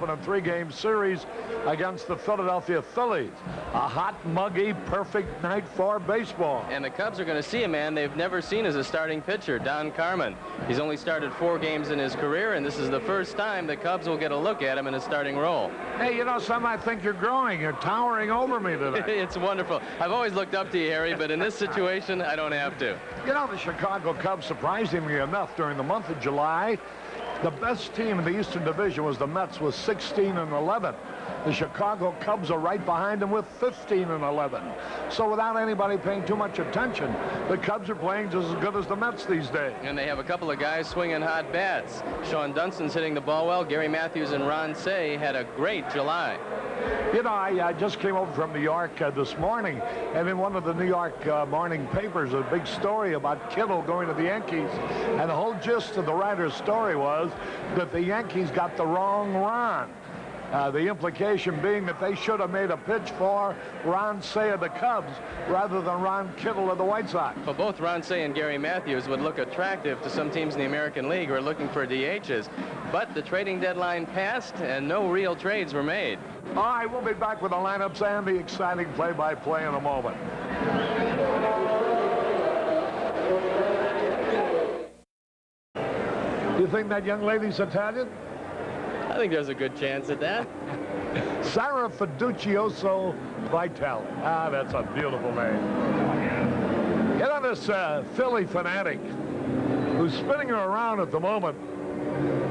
open a 3-game series against the Philadelphia Phillies. A hot, muggy, perfect night for baseball. And the Cubs are going to see a man they've never seen as a starting pitcher, Don Carmen. He's only started 4 games in his career, and this is the first time the Cubs will get a look at him in a starting role. Hey, you know something? I think you're growing. You're towering over me today. It's wonderful. I've always looked up to you, Harry, but in this situation, I don't have to. You know, the Chicago Cubs, surprisingly enough, during the month of July, the best team in the Eastern Division was the Mets with 16-11. The Chicago Cubs are right behind them with 15-11. So without anybody paying too much attention, the Cubs are playing just as good as the Mets these days. And they have a couple of guys swinging hot bats. Sean Dunston's hitting the ball well. Gary Matthews and Ron Cey had a great July. You know, I just came over from New York this morning, and in one of the New York morning papers, a big story about Kittle going to the Yankees, and the whole gist of the writer's story was that the Yankees got the wrong Ron. The implication being that they should have made a pitch for Ron Cey of the Cubs rather than Ron Kittle of the White Sox. Well, both Ron Cey and Gary Matthews would look attractive to some teams in the American League who are looking for DHs. But the trading deadline passed and no real trades were made. All right, we'll be back with the lineups and the exciting play-by-play in a moment. You think that young lady's Italian? I think there's a good chance at that. Sarah Fiducioso Vitale. Ah, that's a beautiful name. You know, this Philly fanatic who's spinning her around at the moment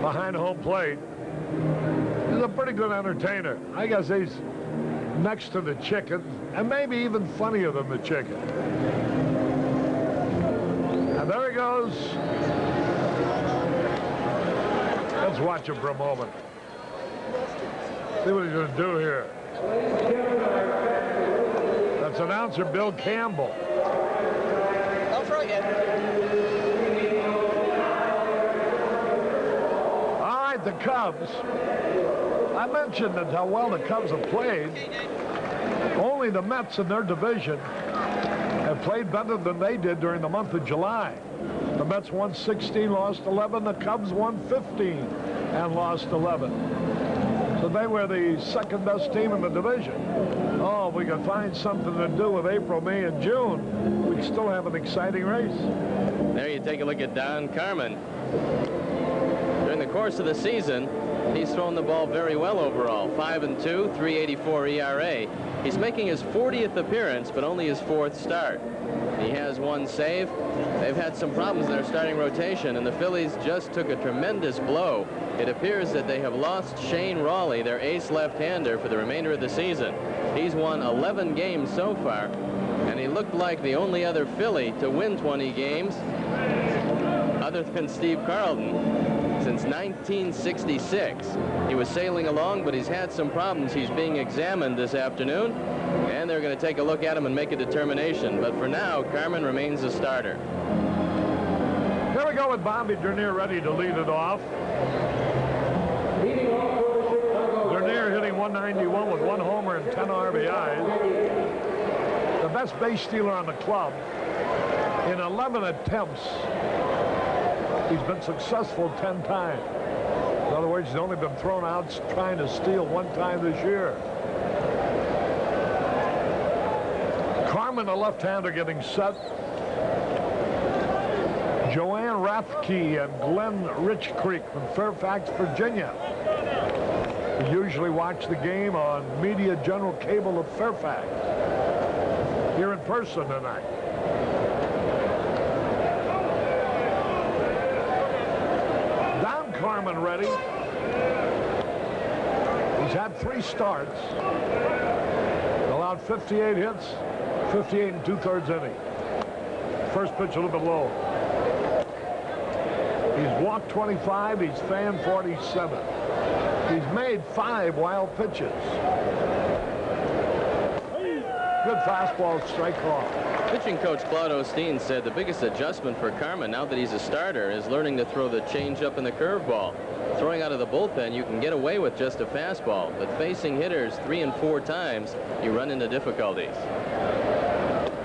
behind home plate is a pretty good entertainer. I guess he's next to the chicken, and maybe even funnier than the chicken. And there he goes. Let's watch him for a moment. See what he's going to do here. That's announcer Bill Campbell. Don't forget. All right, the Cubs. I mentioned that how well the Cubs have played. Only the Mets in their division have played better than they did during the month of July. The Mets won 16, lost 11. The Cubs won 15 and lost 11. So they were the second-best team in the division. Oh, if we could find something to do with April, May, and June, we'd still have an exciting race. There you take a look at Don Carmen. During the course of the season, he's thrown the ball very well overall. 5-2, 3.84 ERA. He's making his 40th appearance, but only his 4th start. He has 1 save. They've had some problems in their starting rotation, and the Phillies just took a tremendous blow. It appears that they have lost Shane Rawley, their ace left-hander, for the remainder of the season. He's won 11 games so far, and he looked like the only other Philly to win 20 games, other than Steve Carlton, since 1966. He was sailing along, but he's had some problems. He's being examined this afternoon, and they're going to take a look at him and make a determination. But for now, Carmen remains a starter. Here we go with Bobby Dernier ready to lead it off. Dernier hitting 191 with 1 homer and 10 RBIs. The best base stealer on the club. In 11 attempts, he's been successful 10 times. In other words, he's only been thrown out trying to steal 1 time this year. Carmen, the left-hander, getting set. Joanne Rathke and Glenn Richcreek from Fairfax, Virginia. We usually watch the game on Media General Cable of Fairfax. Here in person tonight. Don Carmen ready. He's had 3 starts. Allowed 58 hits, 58 and 2/3 innings. First pitch a little bit low. He's walked 25, he's fanned 47. He's made 5 wild pitches. Good fastball, strike call. Pitching coach Claude Osteen said the biggest adjustment for Carmen now that he's a starter is learning to throw the changeup and the curveball. Throwing out of the bullpen, you can get away with just a fastball, but facing hitters 3 and 4 times, you run into difficulties.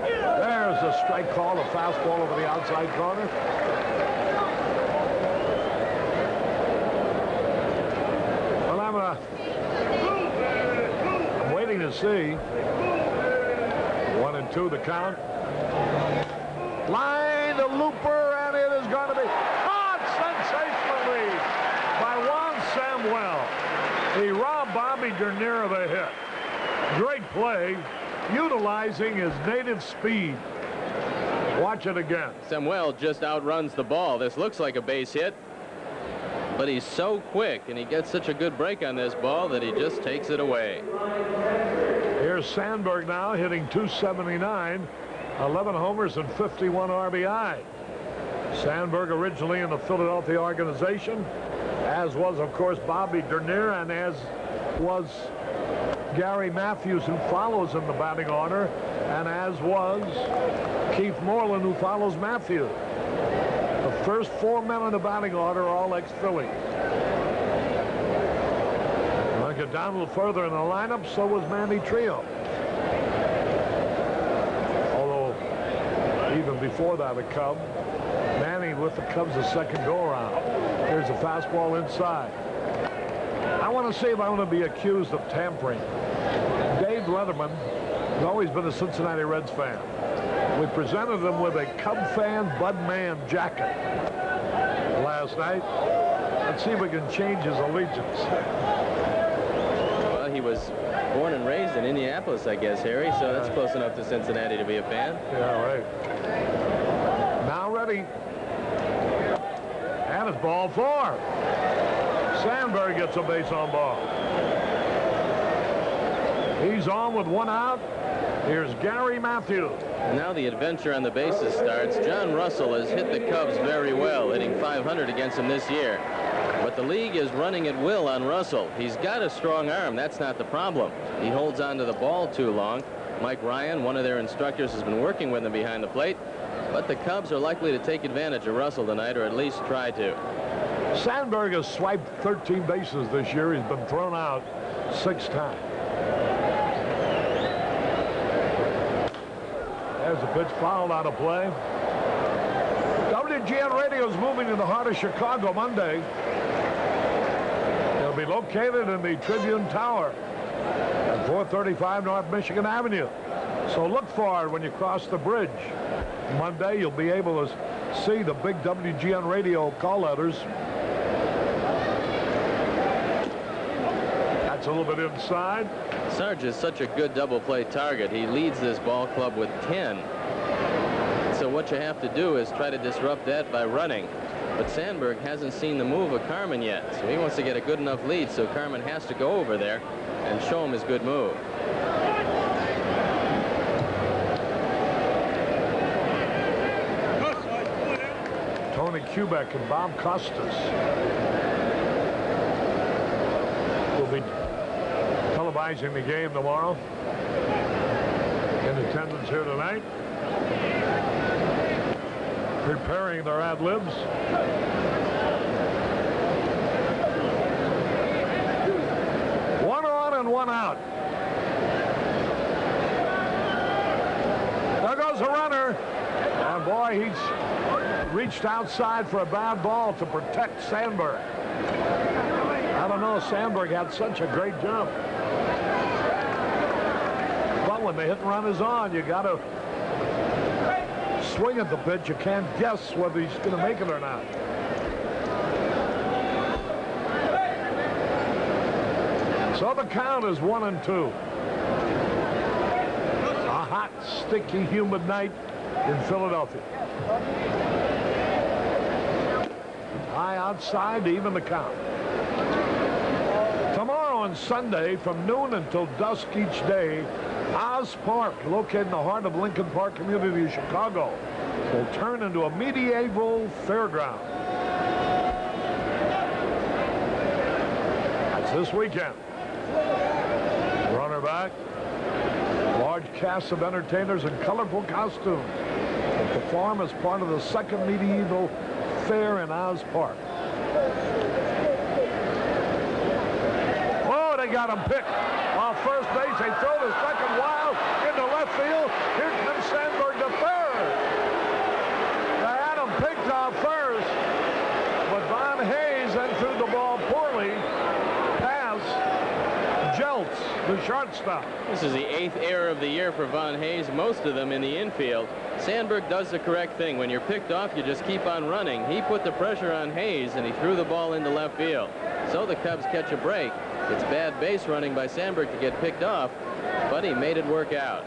There's a strike call, a fastball over the outside corner. Well, I'm I'm waiting to see. 1-2 the count. Line the looper, and it is going to be caught sensationally by Juan Samuel. He robbed Bobby Dernier of a hit. Great play, utilizing his native speed. Watch it again. Samuel just outruns the ball. This looks like a base hit, but he's so quick, and he gets such a good break on this ball that he just takes it away. Here's Sandberg now hitting .279, 11 homers and 51 RBI. Sandberg originally in the Philadelphia organization, as was, of course, Bobby Dernier, and as was Gary Matthews, who follows in the batting order, and as was Keith Moreland, who follows Matthews. The first 4 men in the batting order are all ex-Phillies. I'll get down a little further in the lineup, so was Manny Trio. Although, even before that, a Cub. Manny with the Cubs a second go-around. Here's a fastball inside. I want to see if I want to be accused of tampering. Dave Letterman has always been a Cincinnati Reds fan. We presented him with a Cub fan Bud Man jacket last night. Let's see if we can change his allegiance. Well, he was born and raised in Indianapolis, I guess, Harry, so that's close enough to Cincinnati to be a fan. Yeah, right. Now ready. And it's ball 4. Sandberg gets a base on ball. He's on with 1 out. Here's Gary Matthews. Now the adventure on the bases starts. John Russell has hit the Cubs very well, hitting .500 against them this year. But the league is running at will on Russell. He's got a strong arm. That's not the problem. He holds on to the ball too long. Mike Ryan, one of their instructors, has been working with him behind the plate. But the Cubs are likely to take advantage of Russell tonight, or at least try to. Sandberg has swiped 13 bases this year. He's been thrown out 6 times. There's a pitch fouled out of play. WGN Radio is moving to the heart of Chicago Monday. It'll be located in the Tribune Tower at 435 North Michigan Avenue. So look for it when you cross the bridge. Monday, you'll be able to see the big WGN Radio call letters. That's a little bit inside. Sarge is such a good double play target. He leads this ball club with 10. So what you have to do is try to disrupt that by running. But Sandberg hasn't seen the move of Carmen yet. So he wants to get a good enough lead, so Carmen has to go over there and show him his good move. Tony Kubek and Bob Costas will be televising the game tomorrow. In attendance here tonight. Preparing their ad-libs. One on and 1 out. There goes the runner. And boy, he's reached outside for a bad ball to protect Sandberg. I don't know, Sandberg had such a great jump. But when the hit and run is on, you got to swing at the pitch. You can't guess whether he's going to make it or not. So the count is 1-2. A hot, sticky, humid night in Philadelphia. High outside to even the count. Tomorrow and Sunday from noon until dusk each day, Oz Park, located in the heart of Lincoln Park community of Chicago, will turn into a medieval fairground. That's this weekend. Runner back. Large cast of entertainers in colorful costumes will perform as part of the second medieval fair in Oz Park. Oh, they got him picked off first base. They throw the second wild into left field. Here comes Sandberg to third. They had him picked off first, but Von Hayes then threw the ball poorly past the shortstop. This is the 8th error of the year for Von Hayes, most of them in the infield. Sandberg does the correct thing. When you're picked off, you just keep on running. He put the pressure on Hayes, and he threw the ball into left field. So the Cubs catch a break. It's bad base running by Sandberg to get picked off, but he made it work out.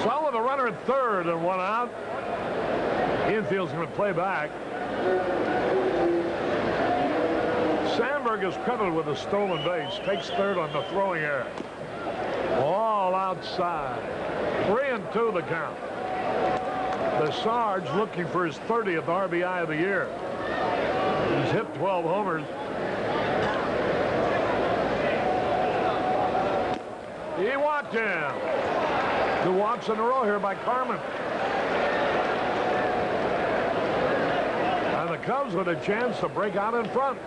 So with a runner at third and one out, infield's going to play back. Sandberg is credited with a stolen base. Takes third on the throwing error. All outside. 3-2 the count. The Sarge looking for his 30th RBI of the year. He's hit 12 homers. He walked in. 2 walks in a row here by Carmen. And the Cubs with a chance to break out in front.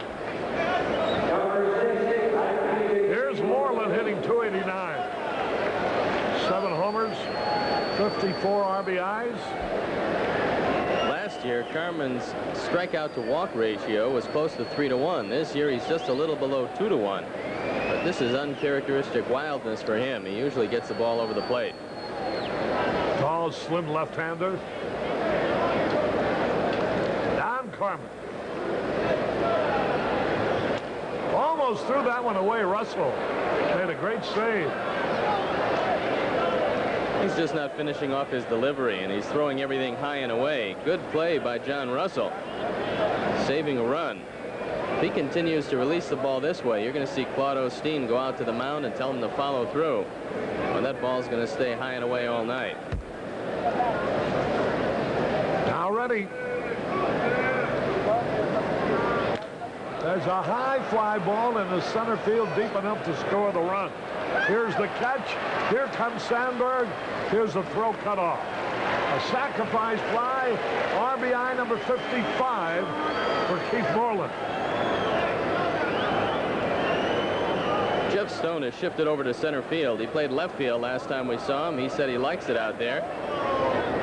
Here's Moreland hitting .289. 7 homers, 54 RBIs. Last year, Carmen's strikeout to walk ratio was close to 3-1. This year, he's just a little below 2-1. But this is uncharacteristic wildness for him. He usually gets the ball over the plate. Tall, slim left-hander. Don Carmen. Almost threw that one away. Russell made a great save. He's just not finishing off his delivery, and he's throwing everything high and away. Good play by John Russell, saving a run. If he continues to release the ball this way, you're going to see Claude Osteen go out to the mound and tell him to follow through. And that ball's going to stay high and away all night. Now ready. There's a high fly ball in the center field deep enough to score the run. Here's the catch. Here comes Sandberg. Here's the throw cut off. A sacrifice fly. RBI number 55 for Keith Moreland. Jeff Stone has shifted over to center field. He played left field last time we saw him. He said he likes it out there.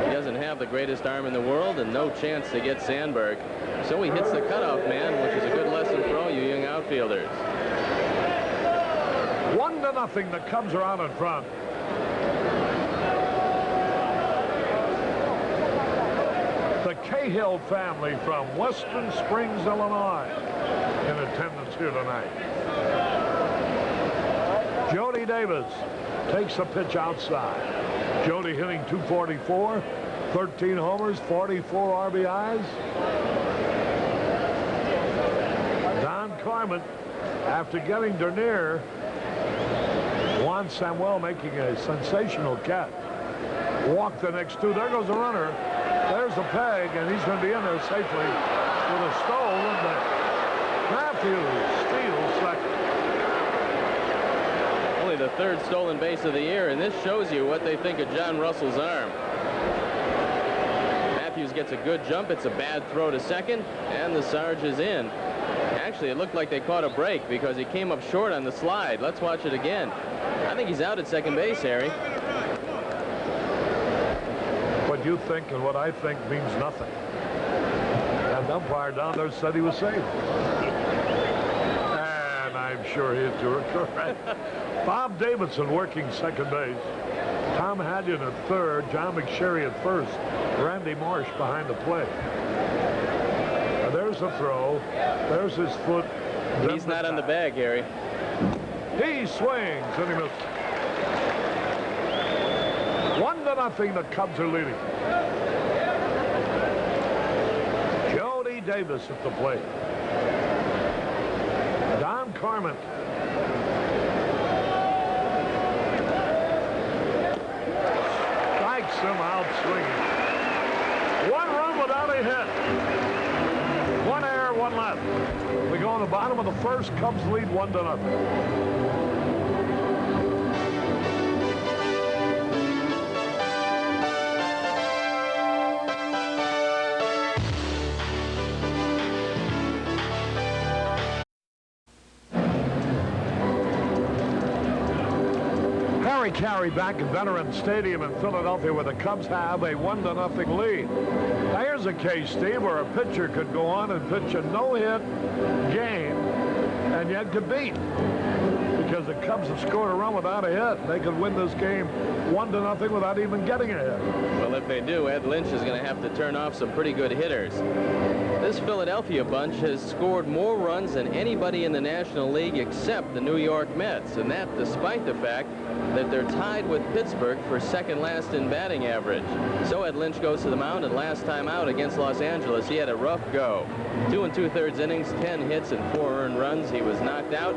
He doesn't have the greatest arm in the world and no chance to get Sandberg. So he hits the cutoff man, which is a good lesson for all you young outfielders. 1-0. The Cubs are out in front. The Cahill family from Western Springs, Illinois, in attendance here tonight. Jody Davis takes a pitch outside. Jody hitting .244, 13 homers, 44 RBIs. Don Carmen, after getting Dernier, Juan Samuel making a sensational catch. Walk the next 2. There goes the runner. There's the peg, and he's going to be in there safely with a stolen base. Matthews steals second. Only the 3rd stolen base of the year, and this shows you what they think of John Russell's arm. Matthews gets a good jump. It's a bad throw to second, and the Sarge is in. Actually, it looked like they caught a break because he came up short on the slide. Let's watch it again. I think he's out at second base, Harry. What you think and what I think means nothing. And the umpire down there said he was safe. And I'm sure he are correct. Bob Davidson working second base. Tom Hadlian at third. John McSherry at first. Randy Marsh behind the plate. Now there's the throw. There's his foot. He's not on the bag, Harry. He swings and he misses. 1-0. The Cubs are leading. Jody Davis at the plate. Don Carmen. Strikes him out swinging. 1 run without a hit. 1 error, 1 left. We go on the bottom of the first. Cubs lead 1-0. Caray back at Veterans Stadium in Philadelphia, where the Cubs have a 1-0 lead. Now here's a case, Steve, where a pitcher could go on and pitch a no-hit game and yet could beat. because the Cubs have scored a run without a hit. They could win this game 1-0 without even getting a hit. Well, if they do, Ed Lynch is going to have to turn off some pretty good hitters. This Philadelphia bunch has scored more runs than anybody in the National League except the New York Mets, and that despite the fact that they're tied with Pittsburgh for second last in batting average. So Ed Lynch goes to the mound, and last time out against Los Angeles, he had a rough go. 2 2/3 innings, 10 hits, and 4 earned runs. He was knocked out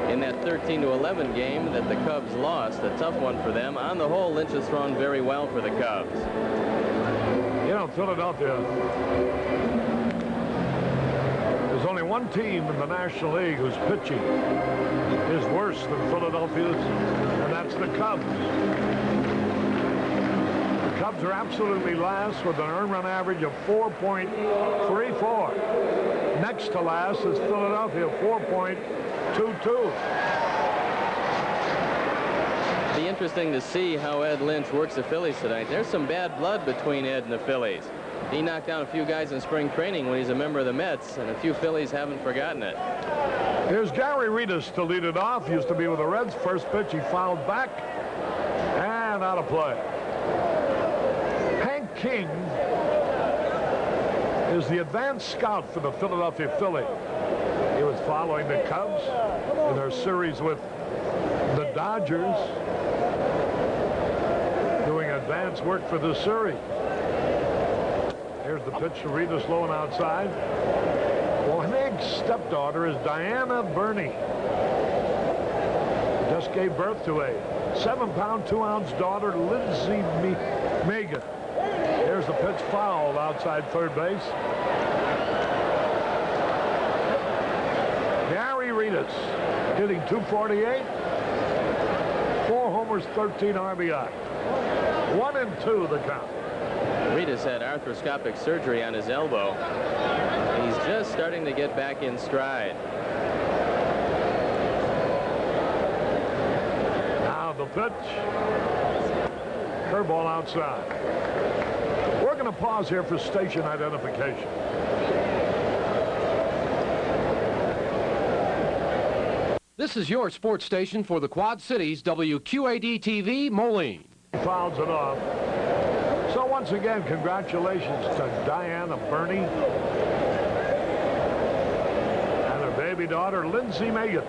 in that 13-11 game that the Cubs lost. A tough one for them. On the whole, Lynch has thrown very well for the Cubs. You know, Philadelphia, there's only one team in the National League whose pitching is worse than Philadelphia's, and that's the Cubs. The Cubs are absolutely last with an earned run average of 4.34. Next to last is Philadelphia, 4.22. Be interesting to see how Ed Lynch works the Phillies tonight. There's some bad blood between Ed and the Phillies. He knocked down a few guys in spring training when he's a member of the Mets, and a few Phillies haven't forgotten it. Here's Gary Reedus to lead it off. Used to be with the Reds. First pitch, he fouled back and out of play. Hank King is the advanced scout for the Philadelphia Phillies. He was following the Cubs in their series with the Dodgers, doing advanced work for the series. Here's the pitch to Reedus, low and outside. Well, Hank's stepdaughter is Diana Burney. Just gave birth to a 7-pound, 2-ounce daughter, Lindsay Megan. Here's the pitch, fouled outside third base. Gary Reedus hitting .248, 4 homers, 13 RBI. 1-2 the count. Reedus had arthroscopic surgery on his elbow. He's just starting to get back in stride. Now the pitch. Curveball outside. We're going to pause here for station identification. This is your sports station for the Quad Cities, WQAD-TV, Moline. Fouls it off. So once again, congratulations to Diana Burney and her baby daughter, Lindsay Megan.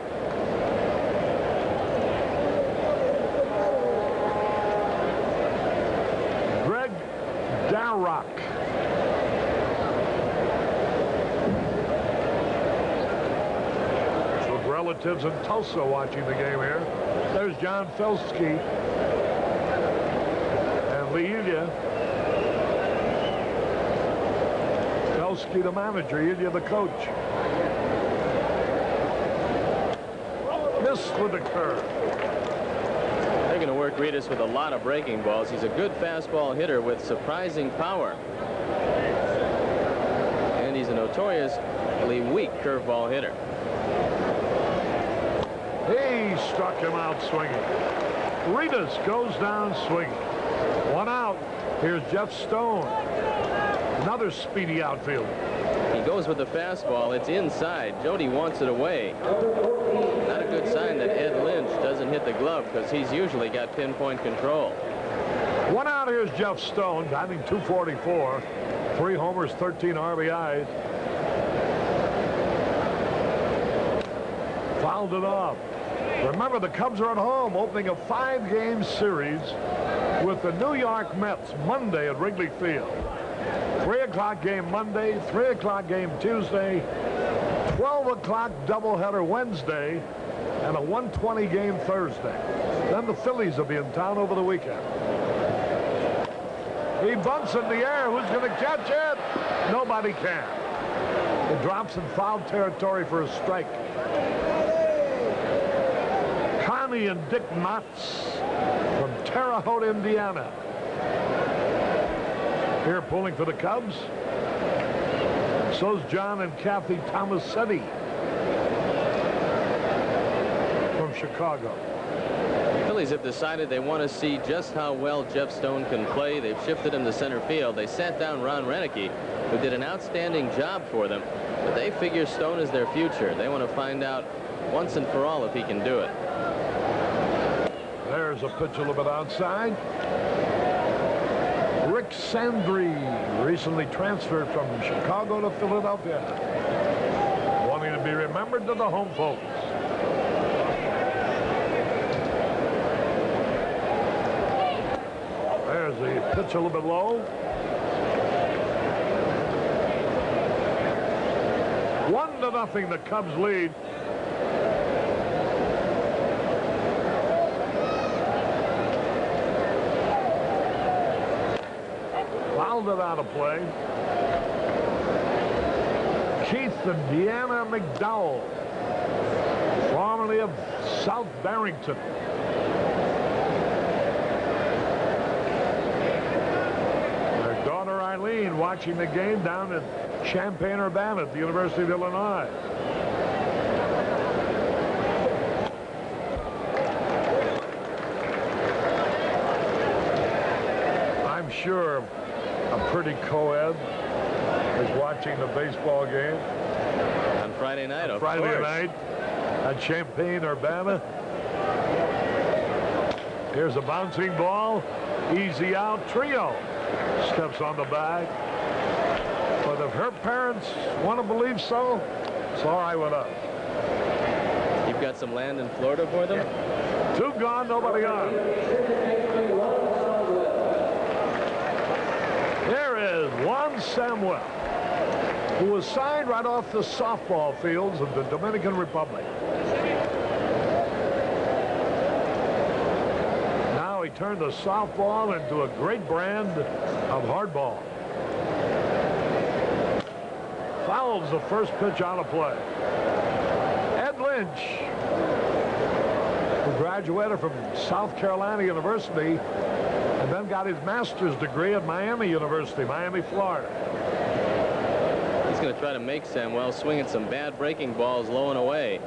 Greg Darroch. With relatives in Tulsa watching the game here. There's John Felsky and Leelia. Felsky, the manager, Ilya, the coach. Missed with the curve. They're going to work Reedus with a lot of breaking balls. He's a good fastball hitter with surprising power. And he's a notoriously weak curveball hitter. He struck him out swinging. Reedus goes down swinging. 1 out. Here's Jeff Stone. Another speedy outfielder. He goes with the fastball. It's inside. Jody wants it away. Not a good sign that Ed Lynch doesn't hit the glove, because he's usually got pinpoint control. 1 out. Here's Jeff Stone, batting .244. 3 homers, 13 RBIs. Fouled it off. Remember, the Cubs are at home, opening a 5-game series with the New York Mets Monday at Wrigley Field. 3 o'clock game Monday, 3 o'clock game Tuesday, 12 o'clock doubleheader Wednesday, and a 1:20 game Thursday. Then the Phillies will be in town over the weekend. He bunts in the air. Who's going to catch it? Nobody can. It drops in foul territory for a strike. Connie and Dick Motz from Terre Haute, Indiana. Here pulling for the Cubs. So's John and Kathy Tomasetti from Chicago. The Phillies have decided they want to see just how well Jeff Stone can play. They've shifted him to center field. They sat down Ron Renicky, who did an outstanding job for them, but they figure Stone is their future. They want to find out once and for all if he can do it. There's a pitch a little bit outside. Rick Sandry, recently transferred from Chicago to Philadelphia, wanting to be remembered to the home folks. There's the pitch a little bit low. 1-0, the Cubs lead. Fouled it out of play. Keith and Deanna McDowell, formerly of South Barrington. Their daughter Eileen watching the game down in Champaign-Urbana at the University of Illinois. I'm sure a pretty co-ed is watching the baseball game. On Friday night, of Friday course. night at Champaign-Urbana. Here's a bouncing ball. Easy out. Trio steps on the bag. But if her parents want to believe so, it's all right with us. You've got some land in Florida for them? 2 gone, nobody on. There is Juan Samuel, who was signed right off the softball fields of the Dominican Republic. Now he turned the softball into a great brand of hardball. Fouls the first pitch out of play. Ed Lynch, who graduated from South Carolina University and then got his master's degree at Miami University, Miami, Florida. He's going to try to make Samuel swing at some bad breaking balls low and away.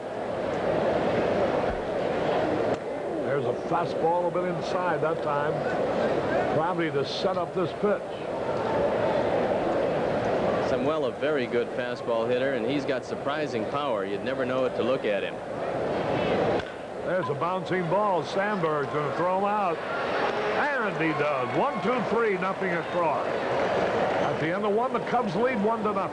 There's a fastball a bit inside that time, probably to set up this pitch. Samuel, a very good fastball hitter, and he's got surprising power. You'd never know it to look at him. There's a bouncing ball. Sandberg's going to throw him out. And he does. 1, 2, 3, nothing across. At the end of 1, the Cubs lead 1-0.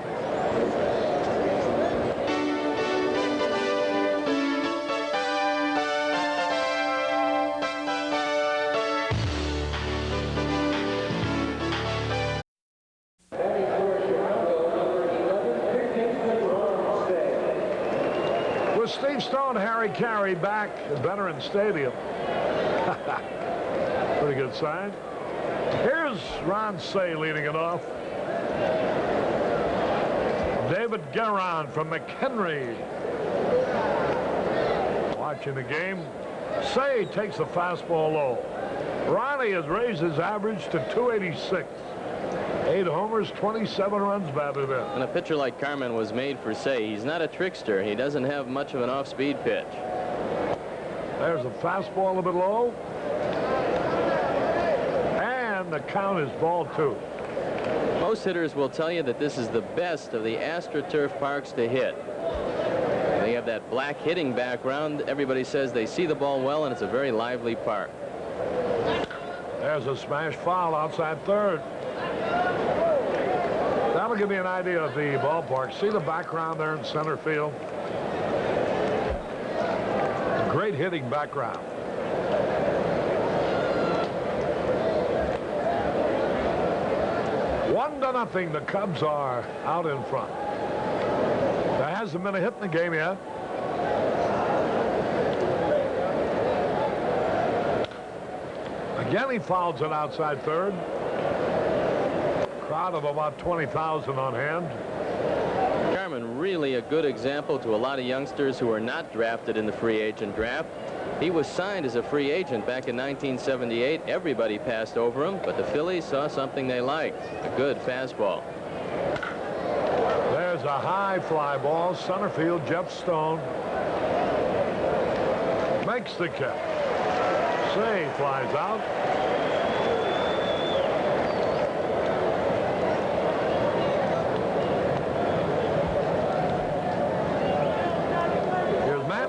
With Steve Stone, Harry Caray back at Veterans Stadium. Pretty good sign. Here's Ron Say leading it off. David Guerin from McHenry watching the game. Say takes the fastball low. Ronnie has raised his average to 286. 8 homers, 27 runs batted in. And a pitcher like Carmen was made for Say. He's not a trickster. He doesn't have much of an off-speed pitch. There's a fastball a bit low. The count is ball 2. Most hitters will tell you that this is the best of the AstroTurf parks to hit. They have that black hitting background. Everybody says they see the ball well, and it's a very lively park. There's a smash foul outside third. That'll give me an idea of the ballpark. See the background there in center field? Great hitting background. 1-0, the Cubs are out in front. There hasn't been a hit in the game yet. Again, he fouls it outside third. Crowd of about 20,000 on hand. Carmen, really a good example to a lot of youngsters who are not drafted in the free agent draft. He was signed as a free agent back in 1978. Everybody passed over him, but the Phillies saw something they liked, a good fastball. There's a high fly ball, center field, Jeff Stone makes the catch. Say flies out.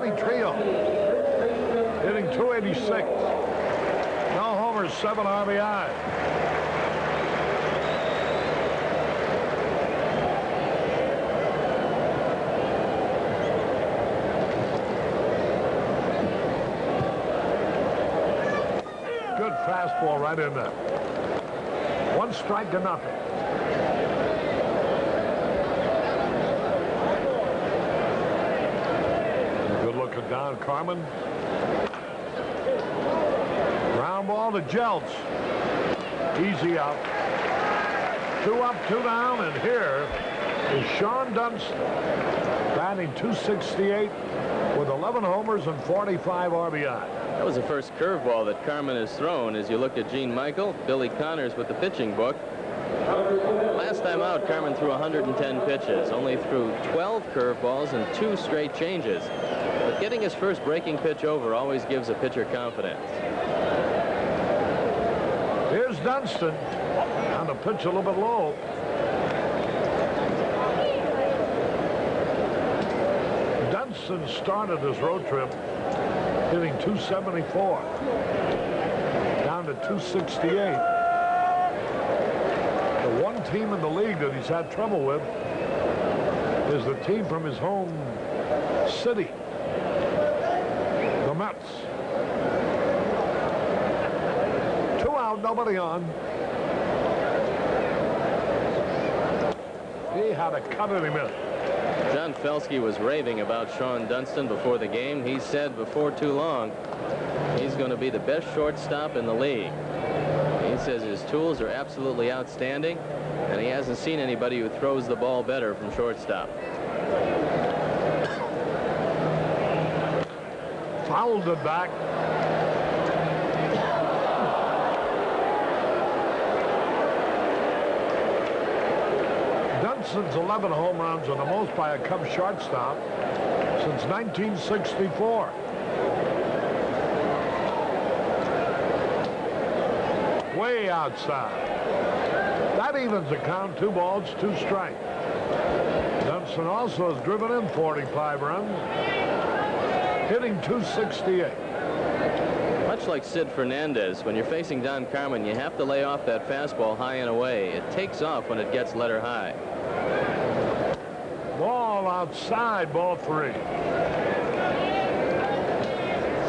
heavy trio, hitting 286. No homers, 7 RBI. Good fastball right in there. 1 strike to nothing. Good look at Don Carmen. Ground ball to Jeltz. Easy out. 2 up, 2 down, and here is Sean Dunston, batting .268 with 11 homers and 45 RBI. That was the first curveball that Carmen has thrown. As you look at Gene Michael, Billy Connors with the pitching book. Last time out, Carmen threw 110 pitches, only threw 12 curveballs and 2 straight changes. But getting his first breaking pitch over always gives a pitcher confidence. Here's Dunston on the pitch a little bit low. Dunston started his road trip hitting .274, down to .268. The one team in the league that he's had trouble with is the team from his home city, the Mets. 2 out, nobody on. He had a cut and he missed. John Felsky was raving about Sean Dunston before the game. He said before too long he's going to be the best shortstop in the league. He says his tools are absolutely outstanding, and he hasn't seen anybody who throws the ball better from shortstop. Fouled it back. Dunston's 11 home runs are the most by a Cubs shortstop since 1964. Way outside. That evens the count. 2 balls, 2 strikes. Dunston also has driven in 45 runs, hitting .268. Much like Sid Fernandez, when you're facing Don Carmen, you have to lay off that fastball high and away. It takes off when it gets letter high. Ball outside, ball 3.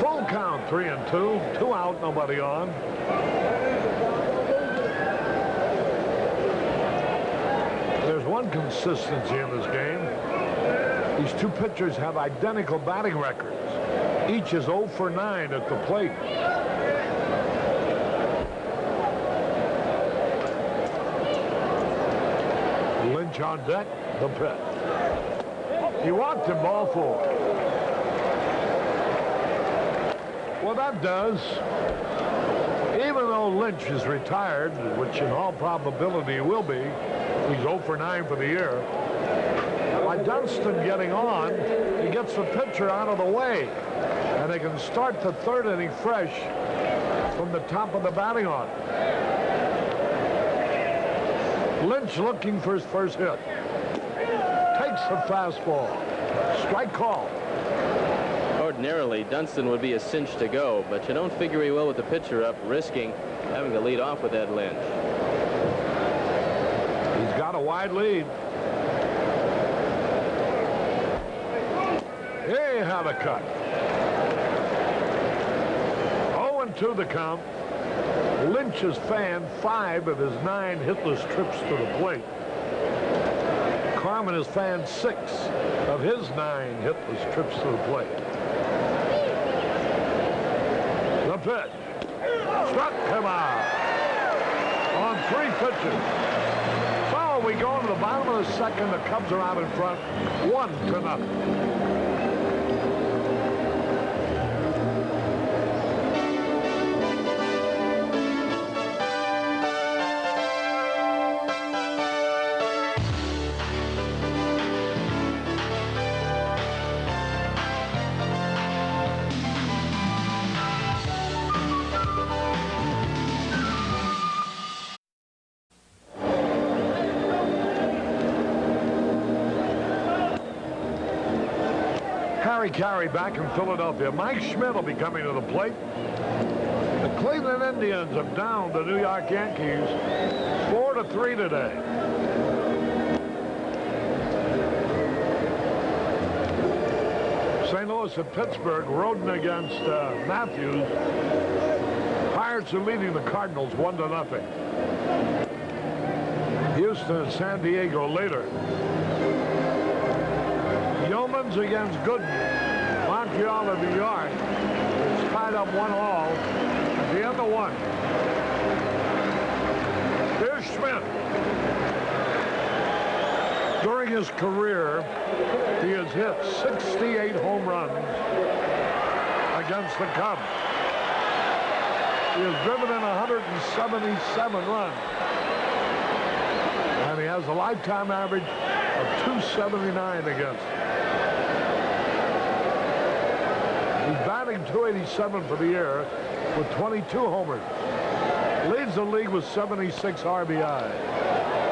Full count, 3-2. 2 out, nobody on. There's one consistency in this game. These 2 pitchers have identical batting records. Each is 0 for 9 at the plate. Lynch on deck, the pitch. He walked him, ball 4. Well, that does. Even though Lynch is retired, which in all probability he will be, he's 0 for 9 for the year. By Dunston getting on, he gets the pitcher out of the way, and they can start the 3rd inning fresh from the top of the batting order. Lynch looking for his first hit. Takes the fastball. Strike call. Ordinarily, Dunston would be a cinch to go, but you don't figure he will with the pitcher up, risking having to lead off with that Lynch. He's got a wide lead. He had a cut. 0-2 the count. Lynch has fanned 5 of his 9 hitless trips to the plate. Carmen has fanned 6 of his 9 hitless trips to the plate. The pitch. Struck him out on 3 pitches. So we go into the bottom of the 2nd. The Cubs are out in front, 1-0. Harry Caray back in Philadelphia. Mike Schmidt will be coming to the plate. The Cleveland Indians have downed the New York Yankees 4-3 today. St. Louis at Pittsburgh, Roden against Matthews. Pirates are leading the Cardinals 1-0. Houston and San Diego later. Yeomans against Gooden. Montreal and New York. It's tied up 1-1 at the end of 1. Here's Schmidt. During his career, he has hit 68 home runs against the Cubs. He has driven in 177 runs. And he has a lifetime average of 279 against him. He's batting .287 for the year with 22 homers. Leads the league with 76 RBI.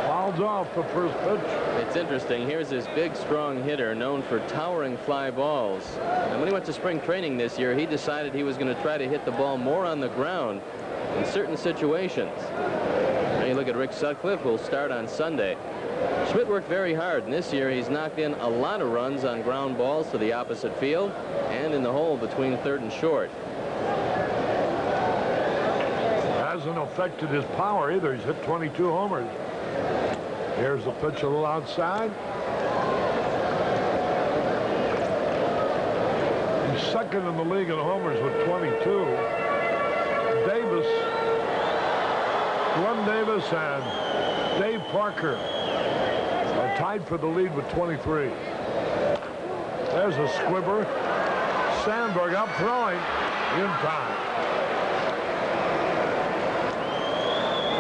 Fouls off the first pitch. It's interesting. Here's this big, strong hitter known for towering fly balls. And when he went to spring training this year, he decided he was going to try to hit the ball more on the ground in certain situations. Now you look at Rick Sutcliffe, who'll start on Sunday. Schmidt worked very hard, and this year he's knocked in a lot of runs on ground balls to the opposite field and in the hole between third and short. Hasn't affected his power either. He's hit 22 homers. Here's the pitch a little outside. He's second in the league in homers with 22. Davis, Glenn Davis and Dave Parker are tied for the lead with 23. There's a squibber. Sandberg up throwing in time.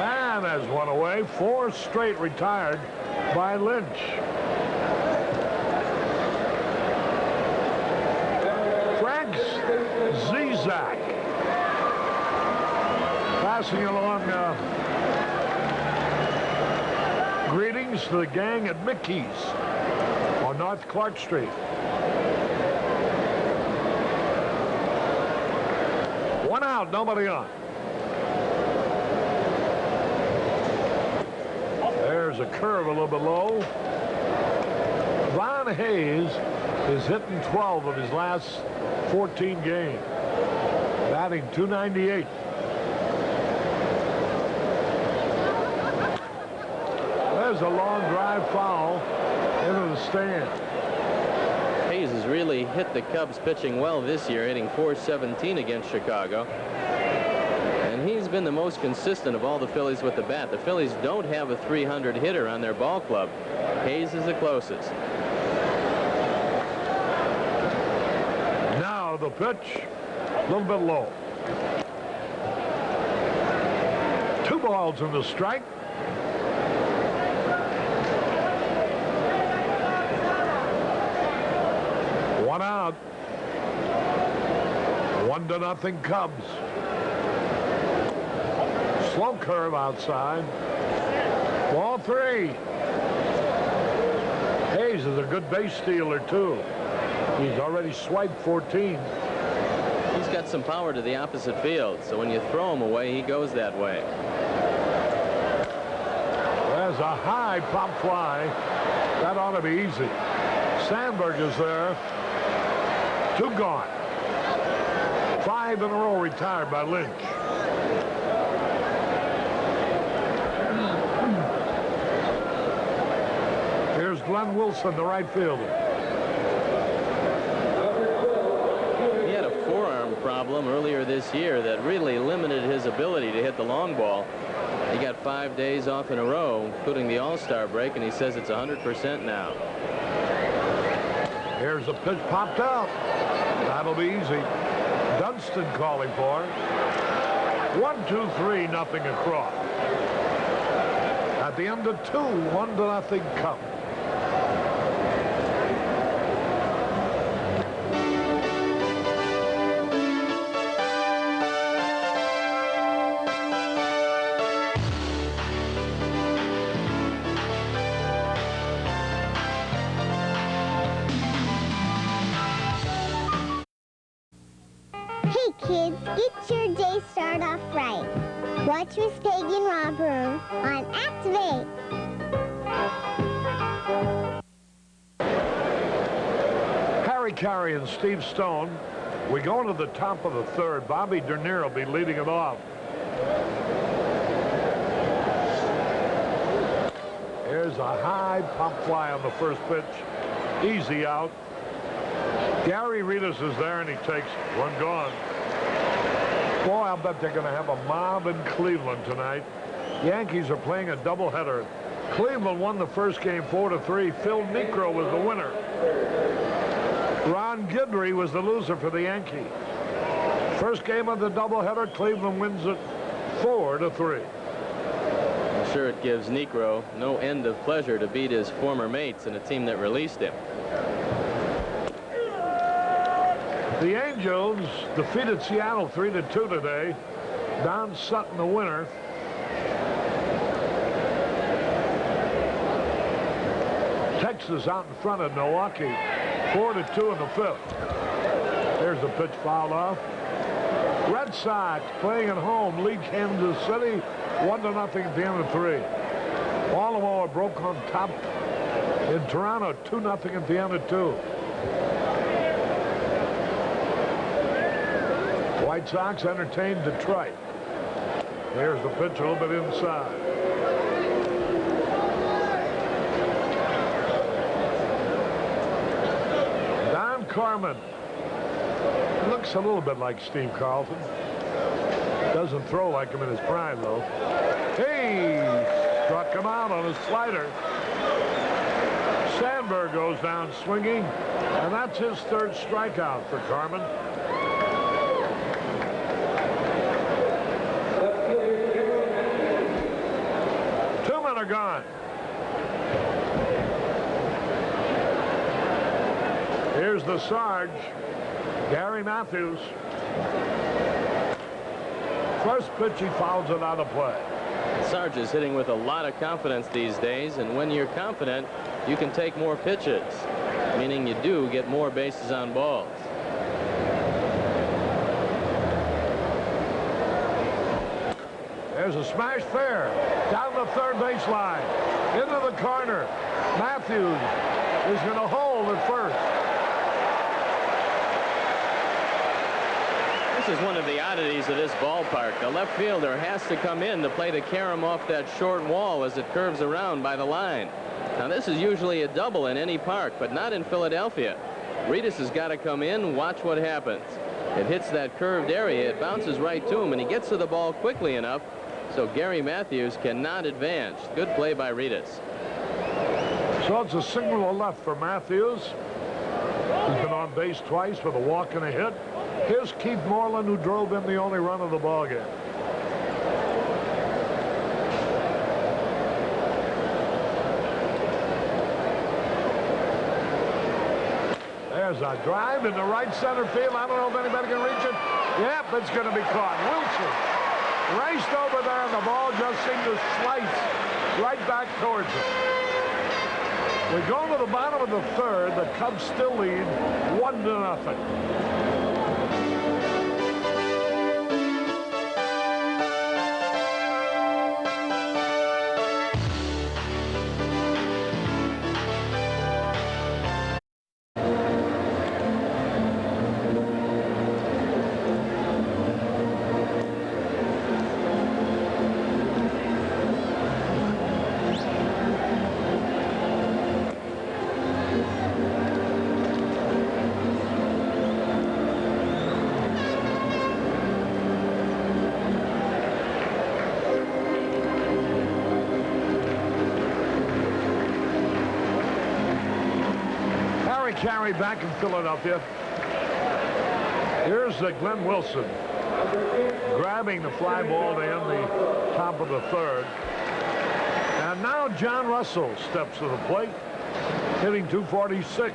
And has one away. 4 straight retired by Lynch. Frank Zizak passing along greetings to the gang at Mickey's on North Clark Street. One out, nobody on. There's a curve a little bit low. Von Hayes is hitting 12 of his last 14 games. Batting .298. There's a long drive foul into the stand. Hayes has really hit the Cubs pitching well this year, hitting .417 against Chicago. And he's been the most consistent of all the Phillies with the bat. The Phillies don't have a .300 hitter on their ball club. Hayes is the closest. Now the pitch, a little bit low. 2 balls in the strike. One out. 1-0 Cubs. Slow curve outside. Ball 3. Hayes is a good base stealer too. He's already swiped 14. He's got some power to the opposite field, so when you throw him away, he goes that way. There's a high pop fly. That ought to be easy. Sandberg is there. 2 gone. 5 in a row retired by Lynch. Here's Glenn Wilson, the right fielder. He had a forearm problem earlier this year that really limited his ability to hit the long ball. He got 5 days off in a row, including the All-Star break, and he says it's 100% now. Here's the pitch popped out. That'll be easy. Dunston calling for it. 1-2-3, nothing across. At the end of 2, 1-0 Cubs. kids, get your day started off right. Watch Miss Peggy and Robert on Activate. Caray and Steve Stone. We go to the top of the third. Bobby Dernier will be leading it off. There's a high pop fly on the first pitch. Easy out. Gary Ritas is there, and he takes one gone. Boy, I'll bet they're going to have a mob in Cleveland tonight. Yankees are playing a doubleheader. Cleveland won the first game 4-3. Phil Niekro was the winner. Ron Guidry was the loser for the Yankees. First game of the doubleheader, Cleveland wins it 4-3. I'm sure it gives Niekro no end of pleasure to beat his former mates in a team that released him. The Angels defeated Seattle 3-2 today. Don Sutton, the winner. Texas out in front of Milwaukee, 4-2 in the fifth. There's the pitch fouled off. Red Sox playing at home lead Kansas City 1-0 at the end of 3. Baltimore broke on top in Toronto 2-0 at the end of 2. White Sox entertained Detroit. Here's the pitch a little bit inside. Don Carmen looks a little bit like Steve Carlton. Doesn't throw like him in his prime, though. He struck him out on his slider. Sandberg goes down swinging, and that's his third strikeout for Carmen. Are gone. Here's the Sarge, Gary Matthews. First pitch, he fouls it out of play. Sarge is hitting with a lot of confidence these days, and when you're confident, you can take more pitches, meaning you do get more bases on balls. There's a smash fair down the third baseline into the corner. Matthews is going to hold at first. This is one of the oddities of this ballpark. The left fielder has to come in to play the carom off that short wall as it curves around by the line. Now this is usually a double in any park, but not in Philadelphia. Ritas has got to come in, watch what happens. It hits that curved area, it bounces right to him, and he gets to the ball quickly enough so Gary Matthews cannot advance. Good play by Ritas. So it's a single to left for Matthews. He's been on base twice with a walk and a hit. Here's Keith Moreland, who drove in the only run of the ballgame. There's a drive in the right center field. I don't know if anybody can reach it. Yep, it's going to be caught. Wilson raced over there, and the ball just seemed to slice right back towards him. We go to the bottom of the third. The Cubs still lead 1-0. Caray back in Philadelphia. Here's Glenn Wilson grabbing the fly ball to end the top of the third. And now John Russell steps to the plate, hitting .246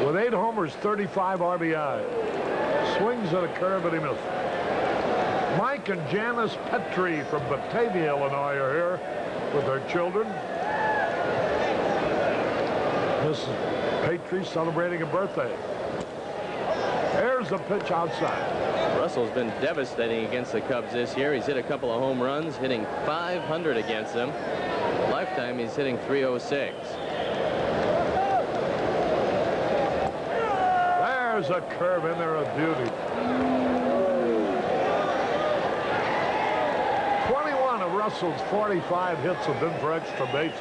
with 8 homers, 35 RBI. Swings at a curve, but he misses. Mike and Janice Petrie from Batavia, Illinois are here with their children. Mrs. Petrie celebrating a birthday. There's the pitch outside. Russell's been devastating against the Cubs this year. He's hit a couple of home runs, hitting .500 against them. Lifetime, he's hitting .306. There's a curve in there, a beauty. 21 of Russell's 45 hits have been for extra bases.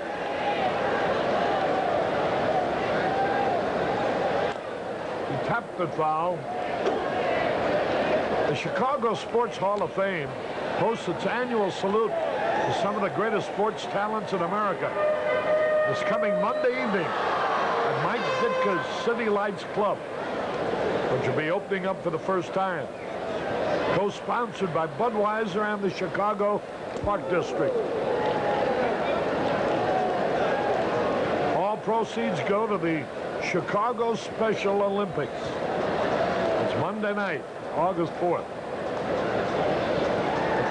He tapped the foul. The Chicago Sports Hall of Fame hosts its annual salute to some of the greatest sports talents in America. This coming Monday evening at Mike Ditka's City Lights Club, which will be opening up for the first time. Co-sponsored by Budweiser and the Chicago Park District. All proceeds go to the Chicago Special Olympics. It's Monday night, August 4th.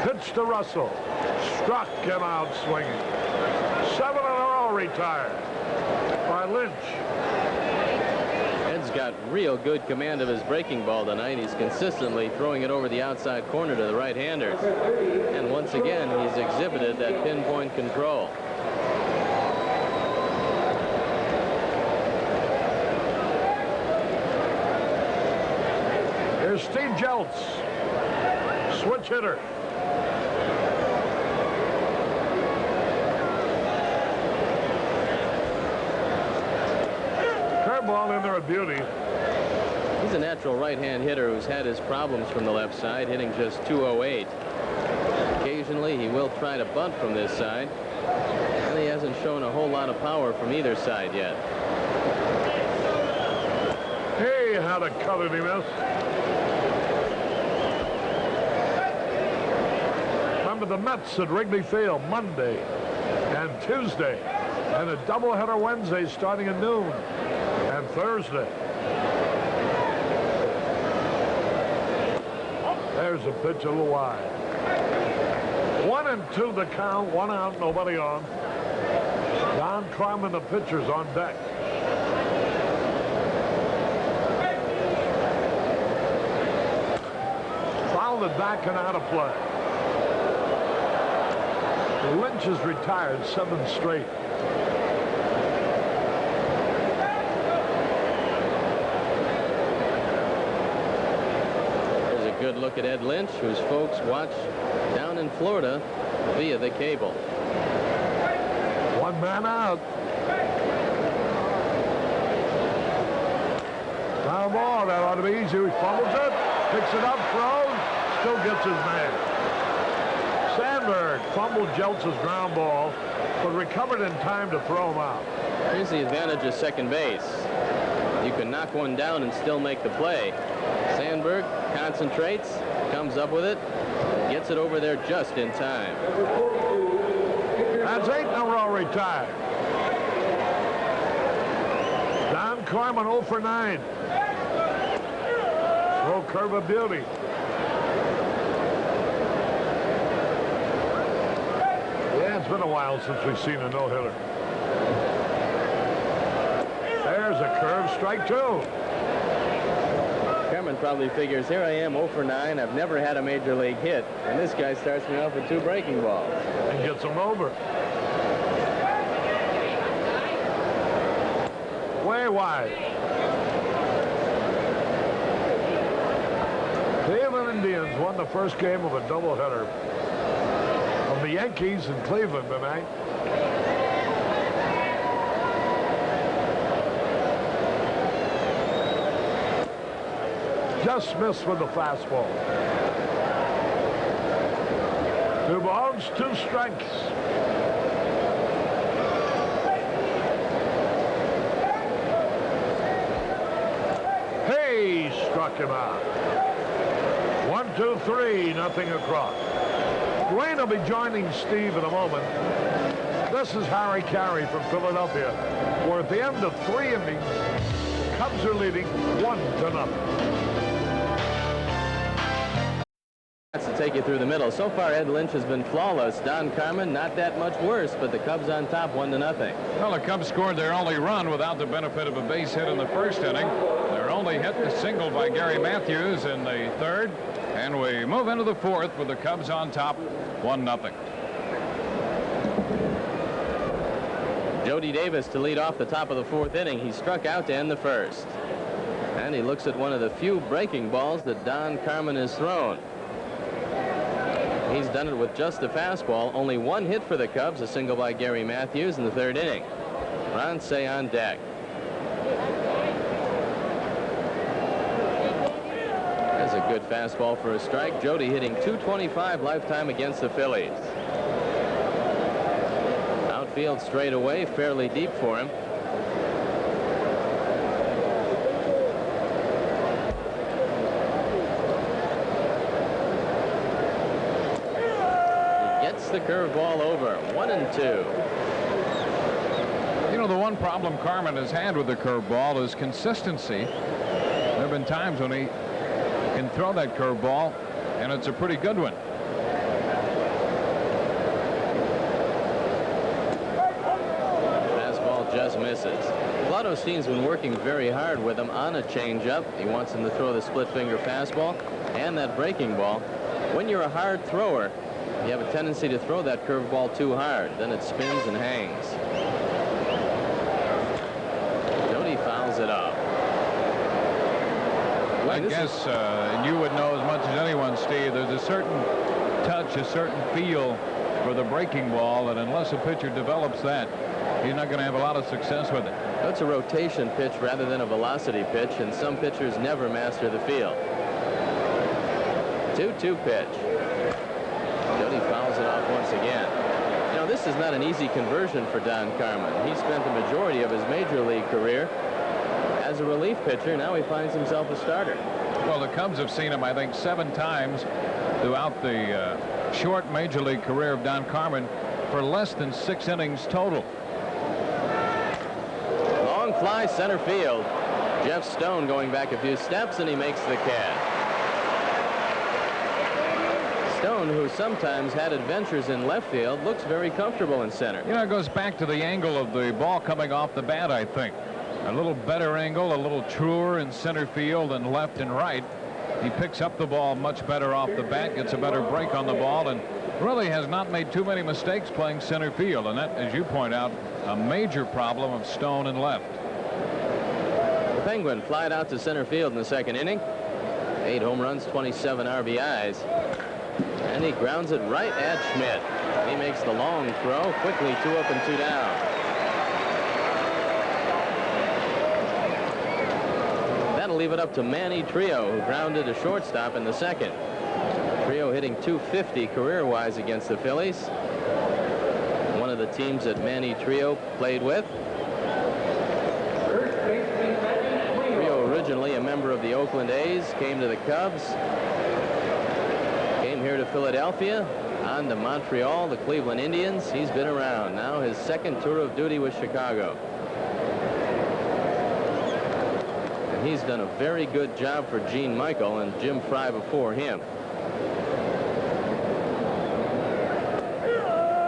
The pitch to Russell. Struck him out swinging. 7 in a row retired by Lynch. Ed's got real good command of his breaking ball tonight. He's consistently throwing it over the outside corner to the right-handers. And once again, he's exhibited that pinpoint control. Here's Steve Jeltz, switch hitter. Curveball in there, a beauty. He's a natural right-hand hitter who's had his problems from the left side, hitting just .208. Occasionally, he will try to bunt from this side, and he hasn't shown a whole lot of power from either side yet. Hey, how to cut it, he missed. Remember the Mets at Wrigley Field Monday and Tuesday, and a doubleheader Wednesday starting at noon, and Thursday. There's a pitch a little wide. 1-2 the count, 1 out, nobody on. Don Carmen, the pitcher's on deck. Fouled it back and out of play. Lynch has retired 7 straight. There's a good look at Ed Lynch, whose folks watch down in Florida via the cable. 1 man out. Foul ball, that ought to be easy. He fumbles it, picks it up, throws, still gets his man. Sandberg fumbled Jeltz's ground ball, but recovered in time to throw him out. Here's the advantage of second base. You can knock one down and still make the play. Sandberg concentrates, comes up with it, gets it over there just in time. That's 8 in a row retired. Don Carmen 0 for 9. Throw curve of beauty. It's been a while since we've seen a no-hitter. There's a curve, strike 2. Carmen probably figures, here I am 0 for 9. I've never had a major league hit, and this guy starts me off with 2 breaking balls. And gets him over. Way wide. Cleveland Indians won the first game of a doubleheader of the Yankees in Cleveland tonight. Just missed with the fastball. 2 balls, 2 strikes. Hey, struck him out. 1, 2, 3, nothing across. Dwayne will be joining Steve in a moment. This is Harry Caray from Philadelphia, where at the end of 3 innings, the Cubs are leading 1-0. That's to take you through the middle. So far, Ed Lynch has been flawless. Don Carmen, not that much worse, but the Cubs on top 1-0. Well, the Cubs scored their only run without the benefit of a base hit in the first inning. Their only hit, the single by Gary Matthews in the third, And we move into the fourth with the Cubs on top, 1-0. Jody Davis to lead off the top of the fourth inning. He struck out to end the first. And he looks at one of the few breaking balls that Don Carmen has thrown. He's done it with just the fastball. Only one hit for the Cubs, a single by Gary Matthews in the third inning. Ron Cey on deck. That's a good fastball for a strike. Jody hitting .225 lifetime against the Phillies. Outfield straight away, fairly deep for him. The curveball over. 1-2. You know, the one problem Carmen has had with the curveball is consistency. There have been times when he can throw that curveball, and it's a pretty good one. Fastball just misses. Vladostein's been working very hard with him on a changeup. He wants him to throw the split finger fastball and that breaking ball. When you're a hard thrower, you have a tendency to throw that curveball too hard. Then it spins and hangs. Jody fouls it off. I guess you would know as much as anyone, Steve, there's a certain touch, a certain feel for the breaking ball, and unless a pitcher develops that, he's not going to have a lot of success with it. That's a rotation pitch rather than a velocity pitch, and some pitchers never master the feel. 2-2 pitch. Jody fouls it off once again. You know, this is not an easy conversion for Don Carmen. He spent the majority of his major league career as a relief pitcher. Now he finds himself a starter. Well, the Cubs have seen him, I think, 7 times throughout the short major league career of Don Carmen for less than 6 innings total. Long fly center field. Jeff Stone going back a few steps, and he makes the catch. Stone, who sometimes had adventures in left field, looks very comfortable in center. You know, it goes back to the angle of the ball coming off the bat, I think. A little better angle, a little truer in center field than left and right. He picks up the ball much better off the bat, gets a better break on the ball, and really has not made too many mistakes playing center field. And that, as you point out, a major problem of Stone and left. The Penguin flied out to center field in the second inning. 8 home runs, 27 RBIs. And he grounds it right at Schmidt. He makes the long throw, quickly 2 up and 2 down. That'll leave it up to Manny Trio, who grounded a shortstop in the second. Trio hitting .250 career-wise against the Phillies. One of the teams that Manny Trio played with. Trio, originally a member of the Oakland A's, came to the Cubs. Came here to Philadelphia, on to Montreal, the Cleveland Indians. He's been around. Now his second tour of duty with Chicago. And he's done a very good job for Gene Michael and Jim Fry before him.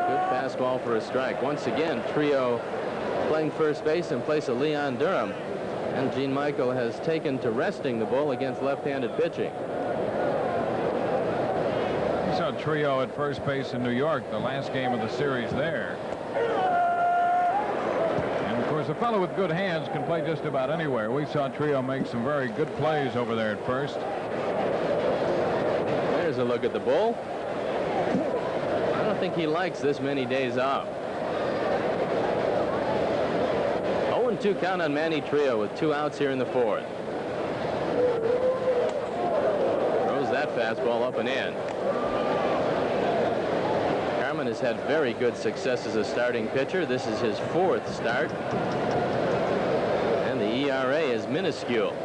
Good fastball for a strike. Once again, Trio playing first base in place of Leon Durham. And Gene Michael has taken to resting the bull against left-handed pitching. Saw Trio at first base in New York, the last game of the series there. And of course, a fellow with good hands can play just about anywhere. We saw Trio make some very good plays over there at first. There's a look at the bull. I don't think he likes this many days off. 0-2 count on Manny Trio with 2 outs here in the fourth. Throws that fastball up and in. Carmen has had very good success as a starting pitcher. This is his 4th start. And the ERA is minuscule.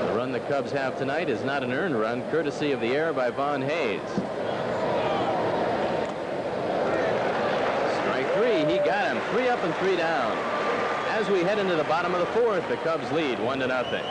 The run the Cubs have tonight is not an earned run, courtesy of the error by Von Hayes. Strike 3, he got him. 3 up and 3 down. As we head into the bottom of the fourth, the Cubs lead 1-0.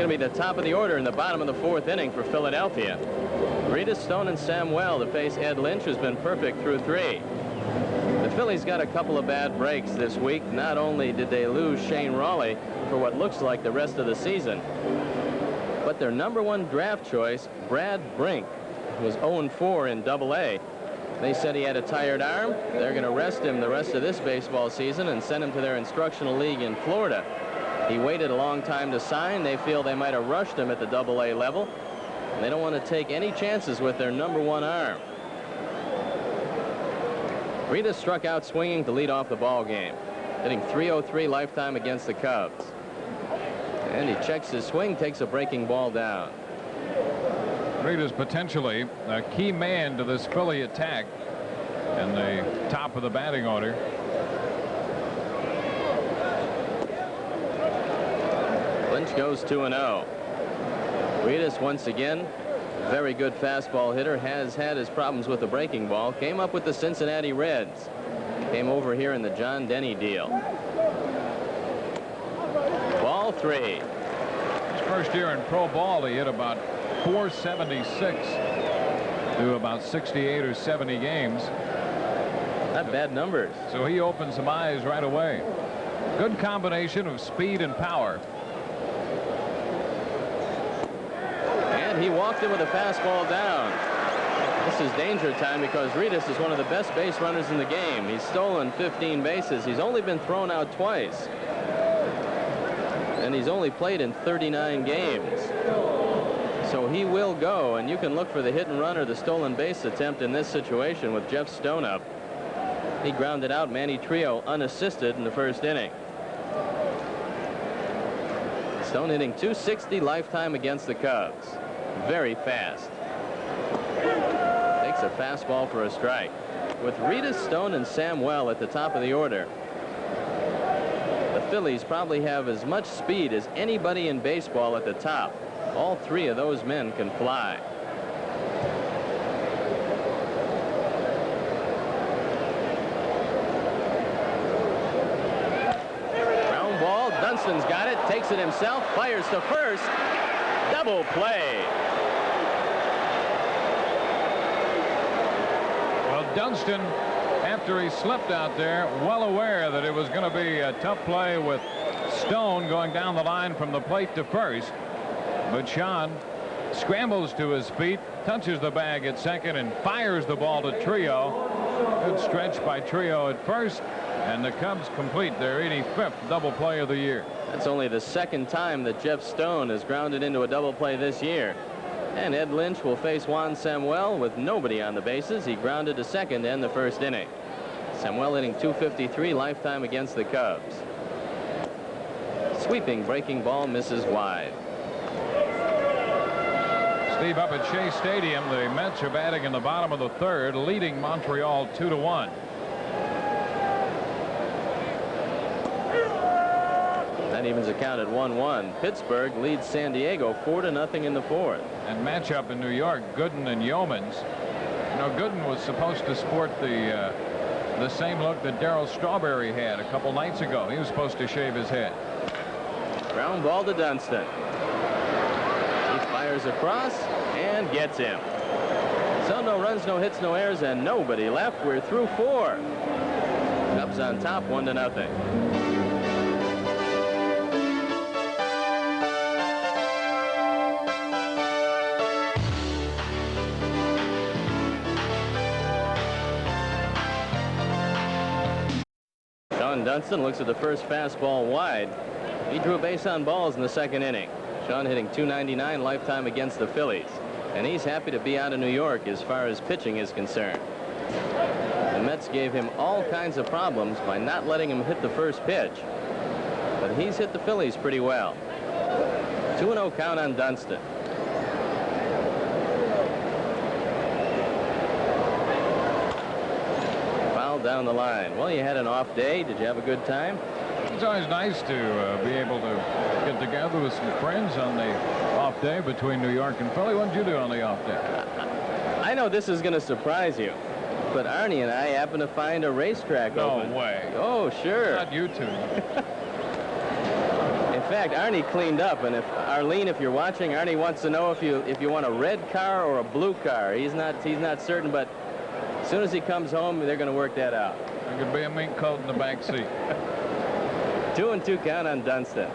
going to be the top of the order in the bottom of the 4th inning for Philadelphia. Rita, Stone, and Samuel to face Ed Lynch, who's been perfect through 3. The Phillies got a couple of bad breaks this week. Not only did they lose Shane Raleigh for what looks like the rest of the season, but their #1 draft choice, Brad Brink, was 0-4 in Double-A. They said he had a tired arm. They're going to rest him the rest of this baseball season and send him to their instructional league in Florida. He waited a long time to sign. They feel they might have rushed him at the Double-A level. They don't want to take any chances with their #1 arm. Rita struck out swinging to lead off the ball game, hitting .303 lifetime against the Cubs. And he checks his swing, takes a breaking ball down. Rita's potentially a key man to this Philly attack in the top of the batting order. Lynch goes 2-0. Ritas once again, very good fastball hitter, has had his problems with the breaking ball. Came up with the Cincinnati Reds. Came over here in the John Denny deal. Ball 3. His first year in pro ball, he hit about .476 through about 68 or 70 games. Not bad numbers. So he opened some eyes right away. Good combination of speed and power. And he walked him with a fastball down. This is danger time because Ritas is one of the best base runners in the game. He's stolen 15 bases. He's only been thrown out twice. And he's only played in 39 games. So he will go, and you can look for the hit and run or the stolen base attempt in this situation with Jeff Stone up. He grounded out Manny Trio unassisted in the first inning. Stone hitting .260 lifetime against the Cubs. Very fast. Takes a fastball for a strike. With Rita, Stone, and Samuel at the top of the order, the Phillies probably have as much speed as anybody in baseball at the top. All 3 of those men can fly. Ground ball. Dunstan's got it. Takes it himself. Fires to first. Double play. Well, Dunston, after he slipped out there, well aware that it was going to be a tough play with Stone going down the line from the plate to first. But Sean scrambles to his feet, touches the bag at second, and fires the ball to Trio. Good stretch by Trio at first, and the Cubs complete their 85th double play of the year. That's only the second time that Jeff Stone has grounded into a double play this year. And Ed Lynch will face Juan Samuel with nobody on the bases. He grounded to second in the first inning. Samuel hitting .253 lifetime against the Cubs. Sweeping breaking ball misses wide. Steve, up at Shea Stadium, the Mets are batting in the bottom of the 3rd, leading Montreal 2-1. That evens the count at 1-1. Pittsburgh leads San Diego 4-0 in the 4th. And matchup in New York, Gooden and Yeomans. You know, Gooden was supposed to sport the same look that Darryl Strawberry had a couple nights ago. He was supposed to shave his head. Ground ball to Dunston. He fires across and gets him. So no runs, no hits, no errors, and nobody left. We're through 4. Cubs on top 1-0. Sean Dunston looks at the first fastball wide. He drew a base on balls in the 2nd inning. Sean hitting .299 lifetime against the Phillies. And he's happy to be out of New York as far as pitching is concerned. The Mets gave him all kinds of problems by not letting him hit the first pitch. But he's hit the Phillies pretty well. 2-0 count on Dunston. Foul down the line. Well, you had an off day. Did you have a good time? It's always nice to be able to get together with some friends on the off day between New York and Philly. What did you do on the off day? I know this is going to surprise you, but Arnie and I happened to find a racetrack open. No way. Oh, sure. Not you two. In fact, Arnie cleaned up, and if Arlene, if you're watching, Arnie wants to know if you want a red car or a blue car. He's not certain, but as soon as he comes home, they're going to work that out. There could be a mink coat in the back seat. 2-2 count on Dunston.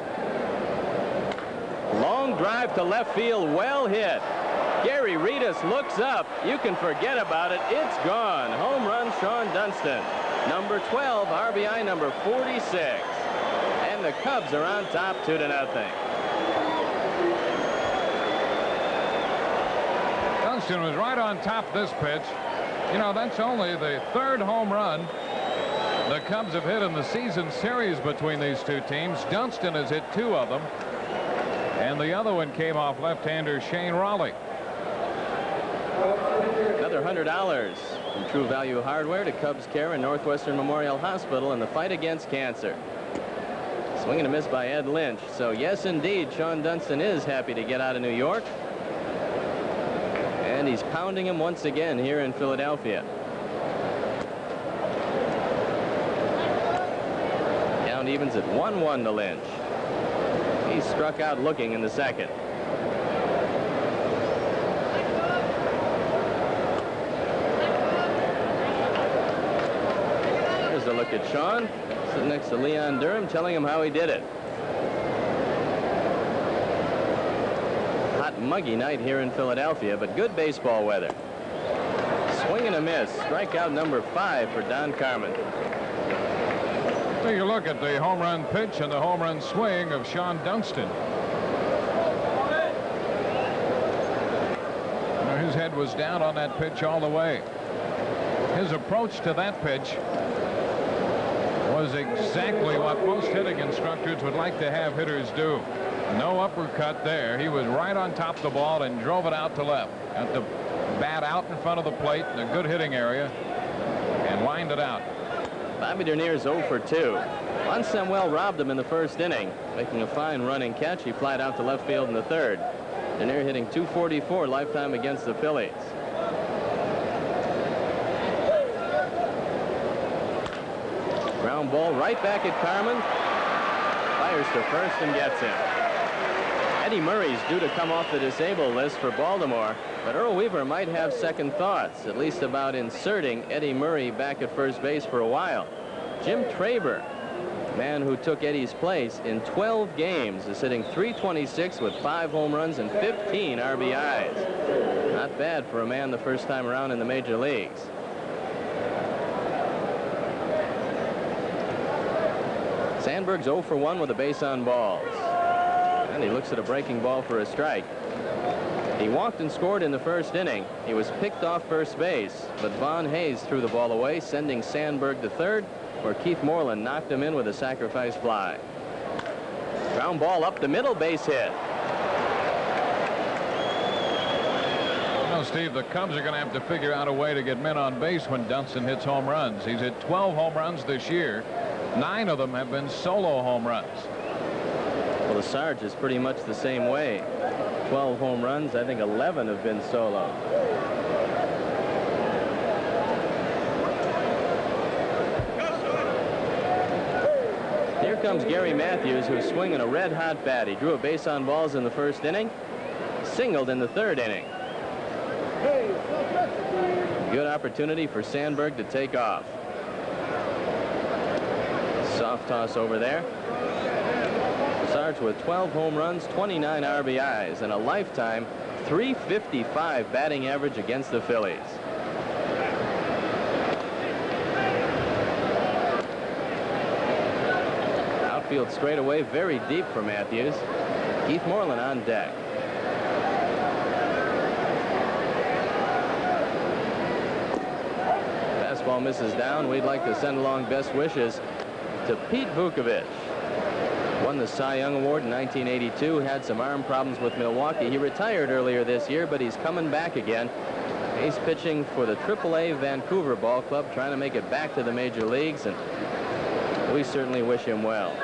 Long drive to left field, well hit. Gary Reedus looks up. You can forget about it. It's gone. Home run, Sean Dunston. Number 12, RBI number 46. And the Cubs are on top 2-0. Dunston was right on top this pitch. You know, that's only the third home run the Cubs have hit in the season series between these two teams. Dunston has hit 2 of them. And the other one came off left-hander Shane Raleigh. Another $100 from True Value Hardware to Cubs Care and Northwestern Memorial Hospital in the fight against cancer. Swing and a miss by Ed Lynch. So yes, indeed, Sean Dunston is happy to get out of New York. And he's pounding him once again here in Philadelphia. Count evens at 1-1 to Lynch. He struck out looking in the second. Here's a look at Sean, sitting next to Leon Durham, telling him how he did it. Hot, muggy night here in Philadelphia, but good baseball weather. Swing and a miss. Strikeout number 5 for Don Carmen. Take a look at the home run pitch and the home run swing of Sean Dunston. His head was down on that pitch all the way. His approach to that pitch was exactly what most hitting instructors would like to have hitters do. No uppercut there. He was right on top of the ball and drove it out to left. Got the bat out in front of the plate in a good hitting area and lined it out. Bobby Dernier's 0 for 2. Juan Samuel robbed him in the first inning, making a fine running catch. He flied out to left field in the third. Dernier hitting .244 lifetime against the Phillies. Ground ball right back at Carmen. Fires to first and gets him. Eddie Murray's due to come off the disabled list for Baltimore, but Earl Weaver might have second thoughts, at least about inserting Eddie Murray back at first base for a while. Jim Traber, man who took Eddie's place in 12 games, is hitting .326 with 5 home runs and 15 RBIs. Not bad for a man the first time around in the major leagues. Sandberg's 0 for 1 with a base on balls. And he looks at a breaking ball for a strike. He walked and scored in the first inning. He was picked off first base, but Von Hayes threw the ball away, sending Sandberg to third, where Keith Moreland knocked him in with a sacrifice fly. Ground ball up the middle, base hit. Well, Steve, the Cubs are going to have to figure out a way to get men on base when Dunston hits home runs. He's hit 12 home runs this year. 9 of them have been solo home runs. Well, the Sarge is pretty much the same way. 12 home runs. I think 11 have been solo. Here comes Gary Matthews, who's swinging a red-hot bat. He drew a base on balls in the first inning, singled in the third inning. Good opportunity for Sandberg to take off. Soft toss over there. Sarge with 12 home runs, 29 RBIs, and a lifetime .355 batting average against the Phillies. Outfield straightaway, very deep for Matthews. Keith Moreland on deck. Fastball misses down. We'd like to send along best wishes to Pete Vukovich. Won the Cy Young Award in 1982, had some arm problems with Milwaukee. He retired earlier this year, but he's coming back again. He's pitching for the AAA Vancouver Ball Club, trying to make it back to the major leagues, and we certainly wish him well.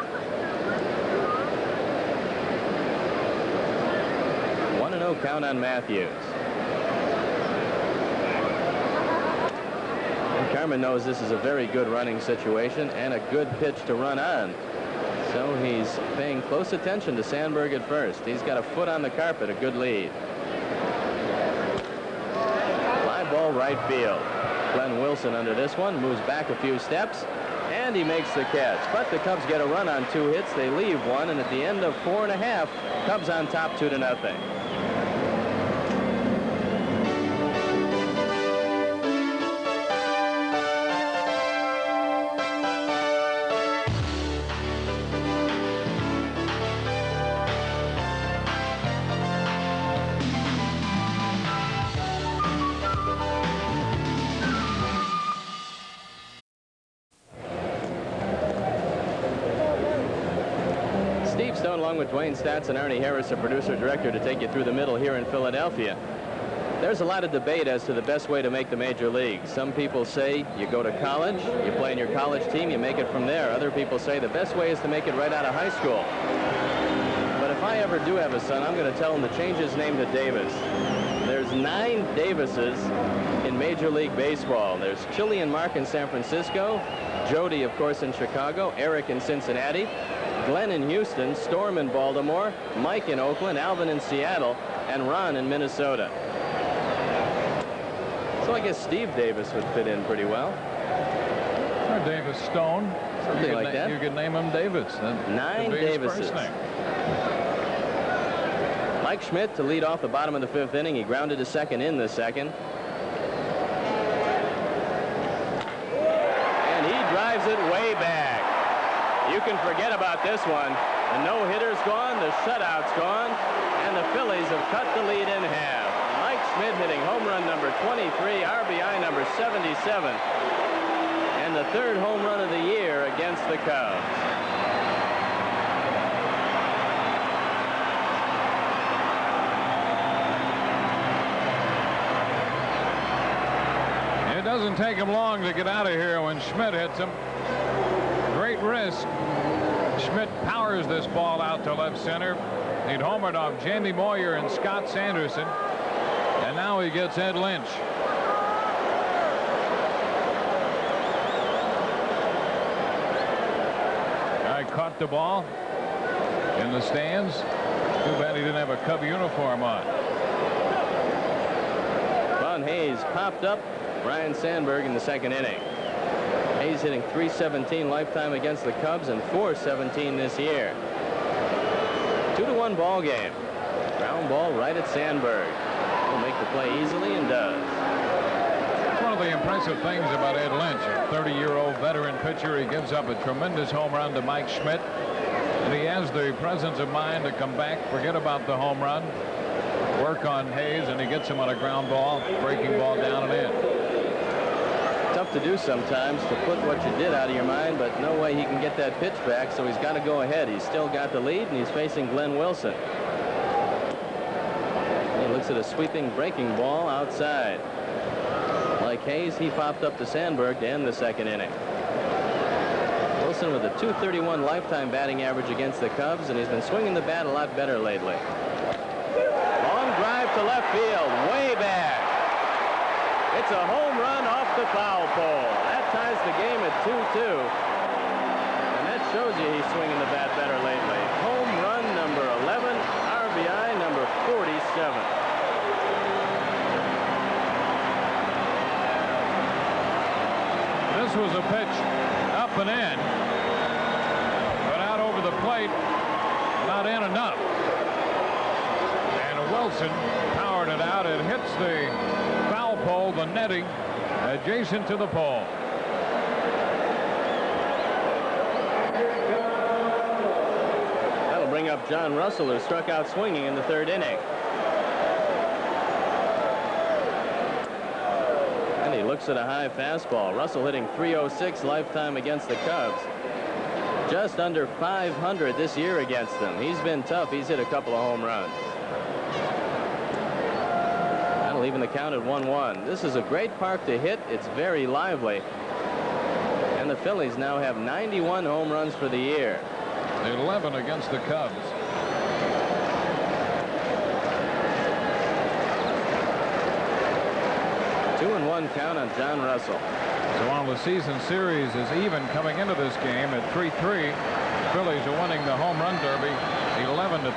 1-0 count on Matthews. And Carmen knows this is a very good running situation and a good pitch to run on. So he's paying close attention to Sandberg at first. He's got a foot on the carpet, a good lead. Fly ball right field. Glenn Wilson under this one, moves back a few steps, and he makes the catch. But the Cubs get a run on 2 hits. They leave 1, and at the end of 4 1/2, Cubs on top 2-0. Steve Stone, along with Dwayne Statz and Ernie Harris, a producer-director, to take you through the middle here in Philadelphia. There's a lot of debate as to the best way to make the major leagues. Some people say you go to college, you play in your college team, you make it from there. Other people say the best way is to make it right out of high school. But if I ever do have a son, I'm going to tell him to change his name to Davis. There's 9 Davises in Major League Baseball. There's Chili and Mark in San Francisco, Jody, of course, in Chicago, Eric in Cincinnati, Glenn in Houston, Storm in Baltimore, Mike in Oakland, Alvin in Seattle, and Ron in Minnesota. So I guess Steve Davis would fit in pretty well. Or Davis Stone. Something like that. You could name him Davis. 9 Davises. Mike Schmidt to lead off the bottom of the 5th inning. He grounded to second in the second. And he drives it way back. You can forget about this one. The no-hitter's gone, the shutout's gone, and the Phillies have cut the lead in half. Mike Schmidt hitting home run number 23, RBI number 77, and the 3rd home run of the year against the Cubs. It doesn't take him long to get out of here when Schmidt hits him. Great risk. Schmidt powers this ball out to left center. He'd homered off Jamie Moyer and Scott Sanderson, and now he gets Ed Lynch. I caught the ball in the stands. Too bad he didn't have a Cub uniform on. Von Hayes popped up Ryne Sandberg in the 2nd inning. Hayes hitting .317 lifetime against the Cubs and .417 this year. 2-1 ball game. Ground ball right at Sandberg. He'll make the play easily and does. One of the impressive things about Ed Lynch, a 30-year-old veteran pitcher, he gives up a tremendous home run to Mike Schmidt, and he has the presence of mind to come back, forget about the home run, work on Hayes, and he gets him on a ground ball, breaking ball down and in. Tough to do sometimes, to put what you did out of your mind, but no way he can get that pitch back, so he's got to go ahead. He's still got the lead, and he's facing Glenn Wilson. He looks at a sweeping breaking ball outside. Like Hayes, he popped up to Sandberg to end the 2nd inning. Wilson with a .231 lifetime batting average against the Cubs, and he's been swinging the bat a lot better lately. Long drive to left field, way back. It's a home run off the foul pole. That ties the game at 2-2. And that shows you he's swinging the bat better lately. Home run number 11, RBI number 47. This was a pitch up and in, but out over the plate, not in enough. And Wilson powered it out. It hits the foul pole, the netting, adjacent to the pole. That'll bring up John Russell, who struck out swinging in the 3rd inning. And he looks at a high fastball. Russell hitting .306 lifetime against the Cubs. Just under .500 this year against them. He's been tough. He's hit a couple of home runs. That'll even the count at 1-1. This is a great park to hit. It's very lively. And the Phillies now have 91 home runs for the year. 11 against the Cubs. Two and one count on John Russell. So while the season series is even coming into this game at 3-3, Phillies are winning the home run derby 11-3.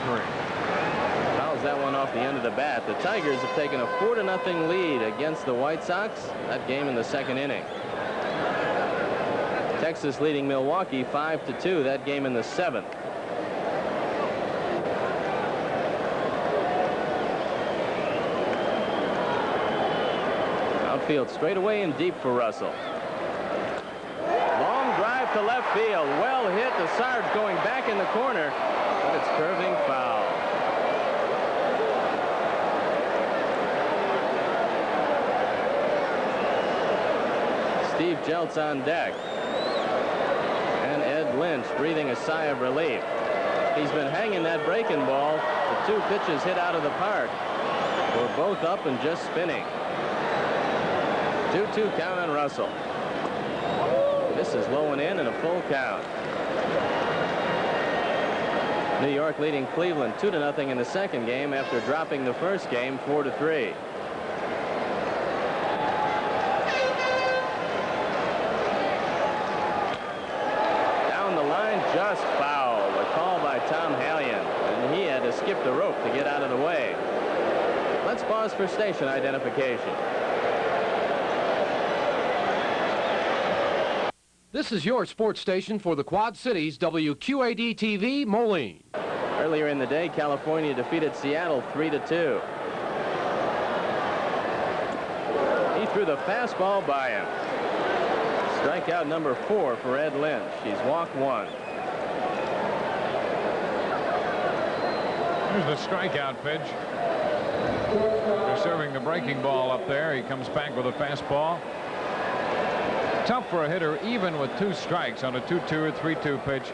Fouls that one off the end of the bat. The Tigers have taken a 4-0 lead against the White Sox. That game in the second inning. Texas leading Milwaukee 5-2. That game in the seventh. Outfield straight away and deep for Russell. Long drive to left field. Well hit. The Sarge going back in the corner, but it's curving foul. Steve Jeltz on deck. And Ed Lynch breathing a sigh of relief. He's been hanging that breaking ball. The two pitches hit out of the park were both up and just spinning. 2-2 count on Russell. This is low and in and a full count. New York leading Cleveland 2-0 in the second game after dropping the first game 4-3. Down the line, just foul. A call by Tom Hallion, and he had to skip the rope to get out of the way. Let's pause for station identification. This is your sports station for the Quad Cities, WQAD-TV, Moline. Earlier in the day, California defeated Seattle 3-2. He threw the fastball by him. Strikeout number 4 for Ed Lynch. He's walked 1. Here's the strikeout pitch. They're serving the breaking ball up there. He comes back with a fastball. Tough for a hitter even with 2 strikes on a 2-2 or 3-2 pitch.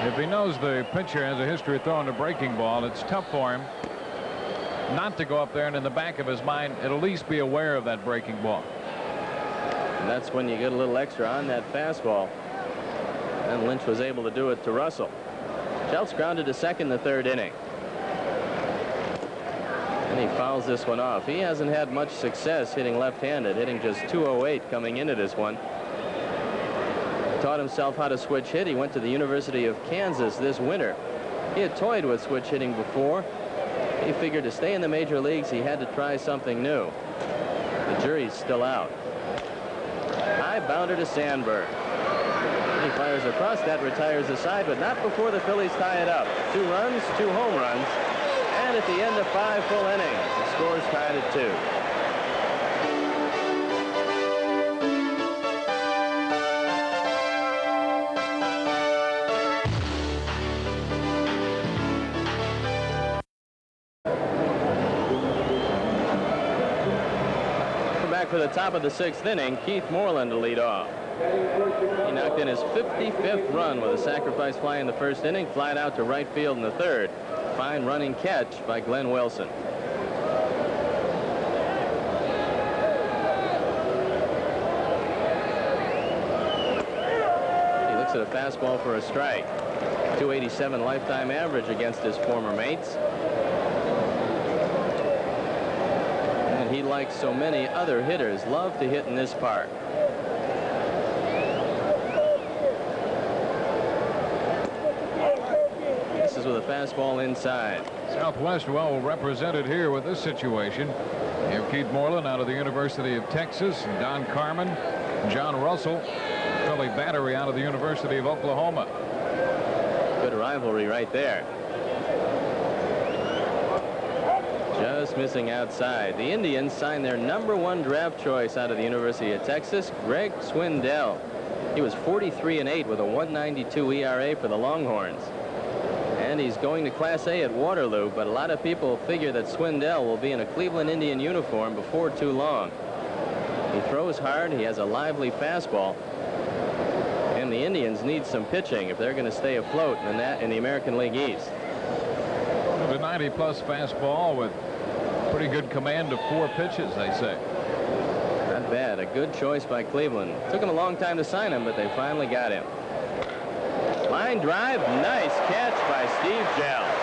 If he knows the pitcher has a history of throwing a breaking ball, it's tough for him not to go up there and in the back of his mind at least be aware of that breaking ball. And that's when you get a little extra on that fastball. And Lynch was able to do it to Russell. Jeltz grounded to second the third inning. And he fouls this one off. He hasn't had much success hitting left-handed, hitting just .208 coming into this one. Taught himself how to switch hit. He went to the University of Kansas this winter. He had toyed with switch hitting before. He figured to stay in the major leagues, he had to try something new. The jury's still out. High bounder to Sandberg. He fires across. That retires the side, but not before the Phillies tie it up. 2 runs, 2 home runs. And at the end of 5 full innings, the score's tied at 2. We're back for the top of the 6th inning. Keith Moreland to lead off. He knocked in his 55th run with a sacrifice fly in the first inning, flied out to right field in the third. Fine running catch by Glenn Wilson. He looks at a fastball for a strike. 287 lifetime average against his former mates. And he, like so many other hitters, loved to hit in this park. With a fastball inside. Southwest well represented here with this situation. You have Keith Moreland out of the University of Texas, and Don Carmen, John Russell, Philly Battery out of the University of Oklahoma. Good rivalry right there. Just missing outside. The Indians signed their #1 draft choice out of the University of Texas, Greg Swindell. He was 43-8 with a 1.92 ERA for the Longhorns. And he's going to Class A at Waterloo, but a lot of people figure that Swindell will be in a Cleveland Indian uniform before too long. He throws hard. He has a lively fastball. And the Indians need some pitching if they're going to stay afloat in the American League East. The 90-plus fastball with pretty good command of 4 pitches, they say. Not bad. A good choice by Cleveland. Took him a long time to sign him, but they finally got him. Line drive, nice catch by Steve Jeltz.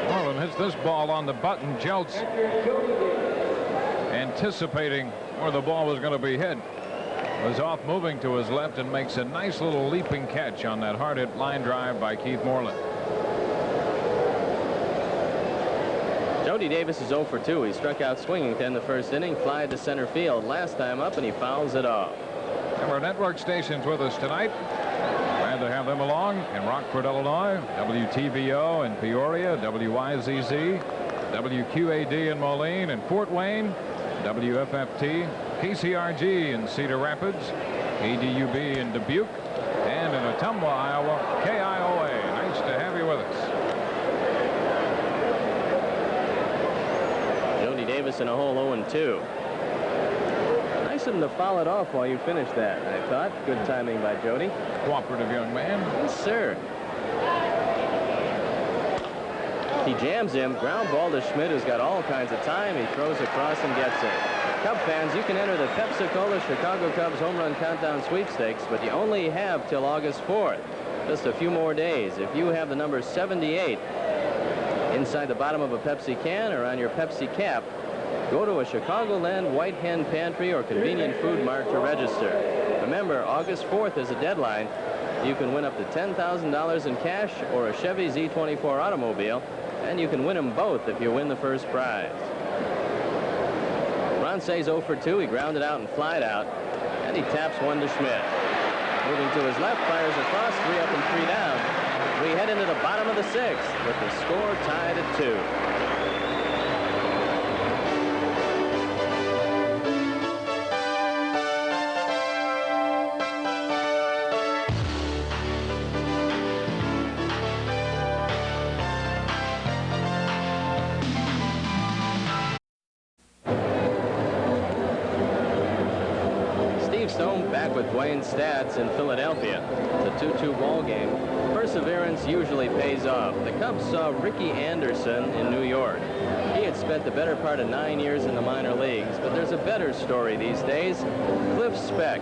Moreland hits this ball on the button. Jeltz anticipating where the ball was going to be hit. Was off moving to his left and makes a nice little leaping catch on that hard hit line drive by Keith Moreland. Jody Davis is 0 for 2. He struck out swinging to end the first inning, fly to center field last time up, and he fouls it off. And our network stations with us tonight. Glad to have them along in Rockford, Illinois, WTVO in Peoria, WIZZ, WQAD in Moline and Fort Wayne, WFFT, KCRG in Cedar Rapids, KDUB in Dubuque, and in Ottumwa, Iowa, KIOA. Nice to have you with us. Jody Davis in a hole 0-2. Nice of him to foul it off while you finish that, I thought. Good timing by Jody. Cooperative young man. Yes, sir. He jams him. Ground ball to Schmidt, who's got all kinds of time. He throws across and gets it. Cub fans, you can enter the Pepsi-Cola Chicago Cubs home run countdown sweepstakes, but you only have till August 4th. Just a few more days. If you have the number 78 inside the bottom of a Pepsi can or on your Pepsi cap, go to a Chicagoland White Hen Pantry or convenient food mart to register. Remember, August 4th is a deadline. You can win up to $10,000 in cash or a Chevy Z24 automobile, and you can win them both if you win the first prize. Ronce's 0 for 2. He grounded out and flied out, and he taps one to Schmidt. Moving to his left, fires across, 3 up and 3 down. We head into the bottom of the 6th with the score tied at 2. Stone back with Dwayne's stats in Philadelphia. It's a 2-2 ball game. Perseverance usually pays off. The Cubs saw Ricky Anderson in New York. He had spent the better part of 9 years in the minor leagues, but there's a better story these days. Cliff Speck,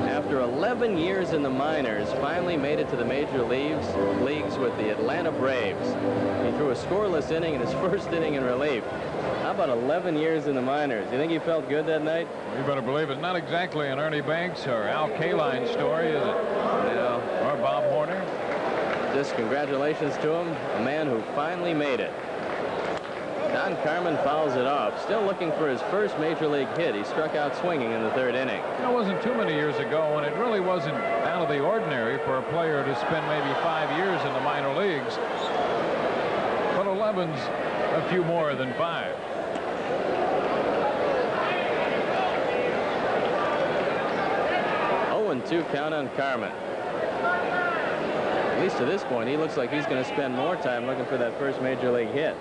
after 11 years in the minors, finally made it to the major leagues with the Atlanta Braves. He threw a scoreless inning in his first inning in relief. How about 11 years in the minors? You think he felt good that night? You better believe it. Not exactly an Ernie Banks or Al Kaline story, is it? No. Or Bob Horner. Just congratulations to him, a man who finally made it. Don Carmen fouls it off. Still looking for his first major league hit. He struck out swinging in the 3rd inning. It wasn't too many years ago when it really wasn't out of the ordinary for a player to spend maybe 5 years in the minor leagues. But 11's a few more than 5. 0-2 count on Carmen. At least to this point, he looks like he's going to spend more time looking for that first major league hit.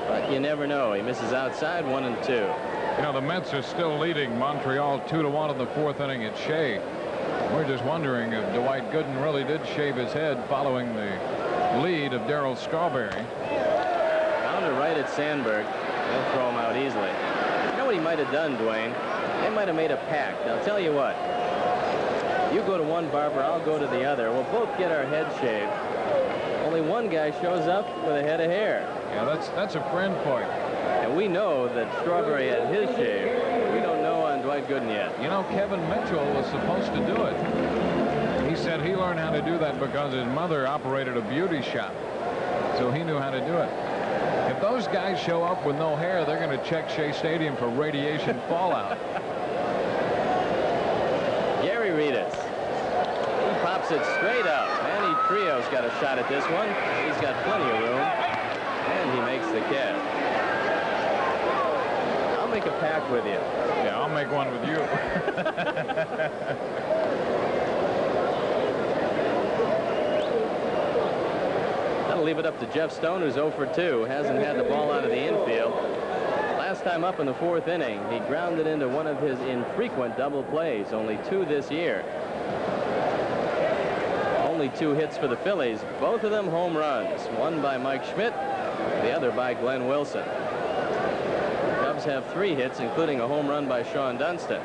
But you never know. He misses outside, 1-2. You know, the Mets are still leading Montreal 2-1 in the 4th inning at Shea. We're just wondering if Dwight Gooden really did shave his head following the lead of Darryl Strawberry. Found a right at Sandberg. They'll throw him out easily. You know what he might have done, Dwayne? They might have made a pact. I'll tell you what. You go to one barber, I'll go to the other. We'll both get our head shaved. Only one guy shows up with a head of hair. Yeah, that's a friend for you. And we know that Strawberry had his shave. We don't know on Dwight Gooden yet. You know, Kevin Mitchell was supposed to do it. He said he learned how to do that because his mother operated a beauty shop. So he knew how to do it. If those guys show up with no hair, they're going to check Shea Stadium for radiation fallout. Gary Reedus. He pops it straight up. Manny Trio's got a shot at this one. He's got plenty of room. And he makes the catch. I'll make a pact with you. Yeah, I'll make one with you. That'll leave it up to Jeff Stone, who's 0 for 2. Hasn't had the ball out of the infield. Last time up in the 4th inning, he grounded into one of his infrequent double plays. Only 2 this year. Only 2 hits for the Phillies. Both of them home runs. One by Mike Schmidt, the other by Glenn Wilson. The Cubs have 3 hits, including a home run by Sean Dunston.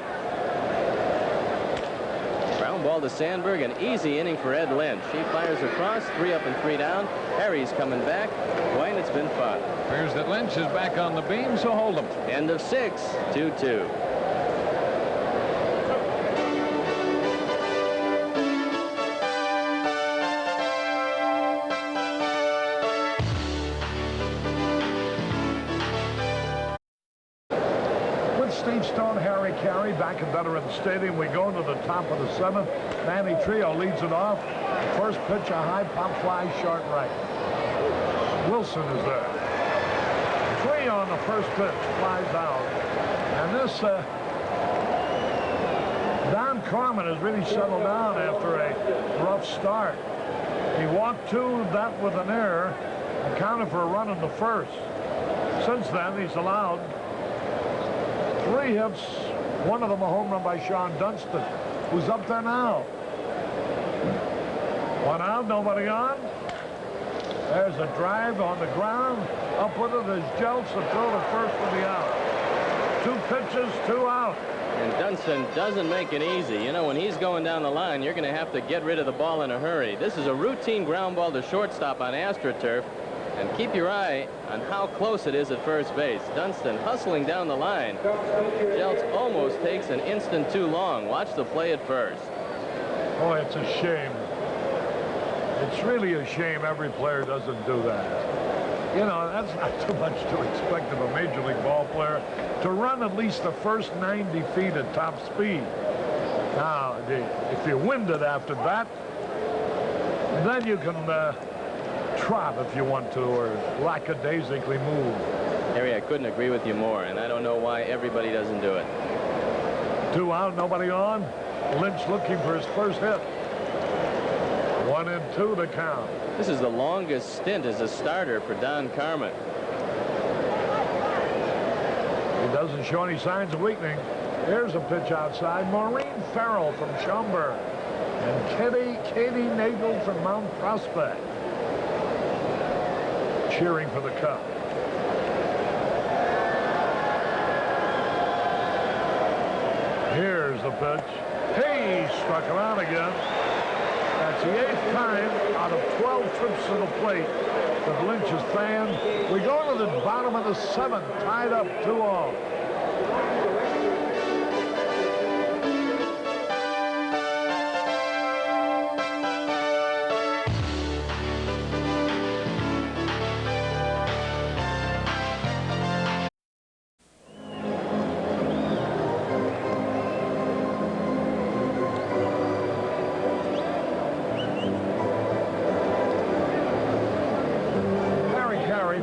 Ground Ground ball to Sandberg. An easy inning for Ed Lynch. He fires across, 3 up and 3 down. Harry's coming back. Wayne, it's been fun. Appears that Lynch is back on the beam, so hold him. End of 6, 2-2. Steve Stone, Harry Caray back at Veterans Stadium. We go to the top of the 7th. Manny Trio leads it off. First pitch, a high pop fly, short right. Wilson is there. 3 on the first pitch, flies out. And this Don Carmen has really settled down after a rough start. He walked 2, that with an error, accounted for a run in the first. Since then, he's allowed 3 hits, one of them a home run by Sean Dunston, who's up there now. 1 out, nobody on. There's a drive on the ground. Up with it is Jeltz to throw the first for the out. 2 pitches, 2 out. And Dunston doesn't make it easy. You know, when he's going down the line, you're going to have to get rid of the ball in a hurry. This is a routine ground ball to shortstop on AstroTurf. And keep your eye on how close it is at first base. Dunston hustling down the line. Jeltz almost takes an instant too long. Watch the play at first. Oh, it's a shame. It's really a shame every player doesn't do that. You know, that's not too much to expect of a Major League ball player to run at least the first 90 feet at top speed. Now, if you're winded after that, then you can trot if you want to, or lackadaisically move. Harry, I couldn't agree with you more, and I don't know why everybody doesn't do it. 2 out, nobody on. Lynch looking for his first hit. 1 and 2 to count. This is the longest stint as a starter for Don Carmen. He doesn't show any signs of weakening. Here's a pitch outside. Maureen Farrell from Schaumburg and Katie Nagel from Mount Prospect cheering for the Cub. Here's the pitch. He struck him out again. That's the 8th time out of 12 trips to the plate that Lynch is fanned. We go to the bottom of the 7th, tied up 2-all.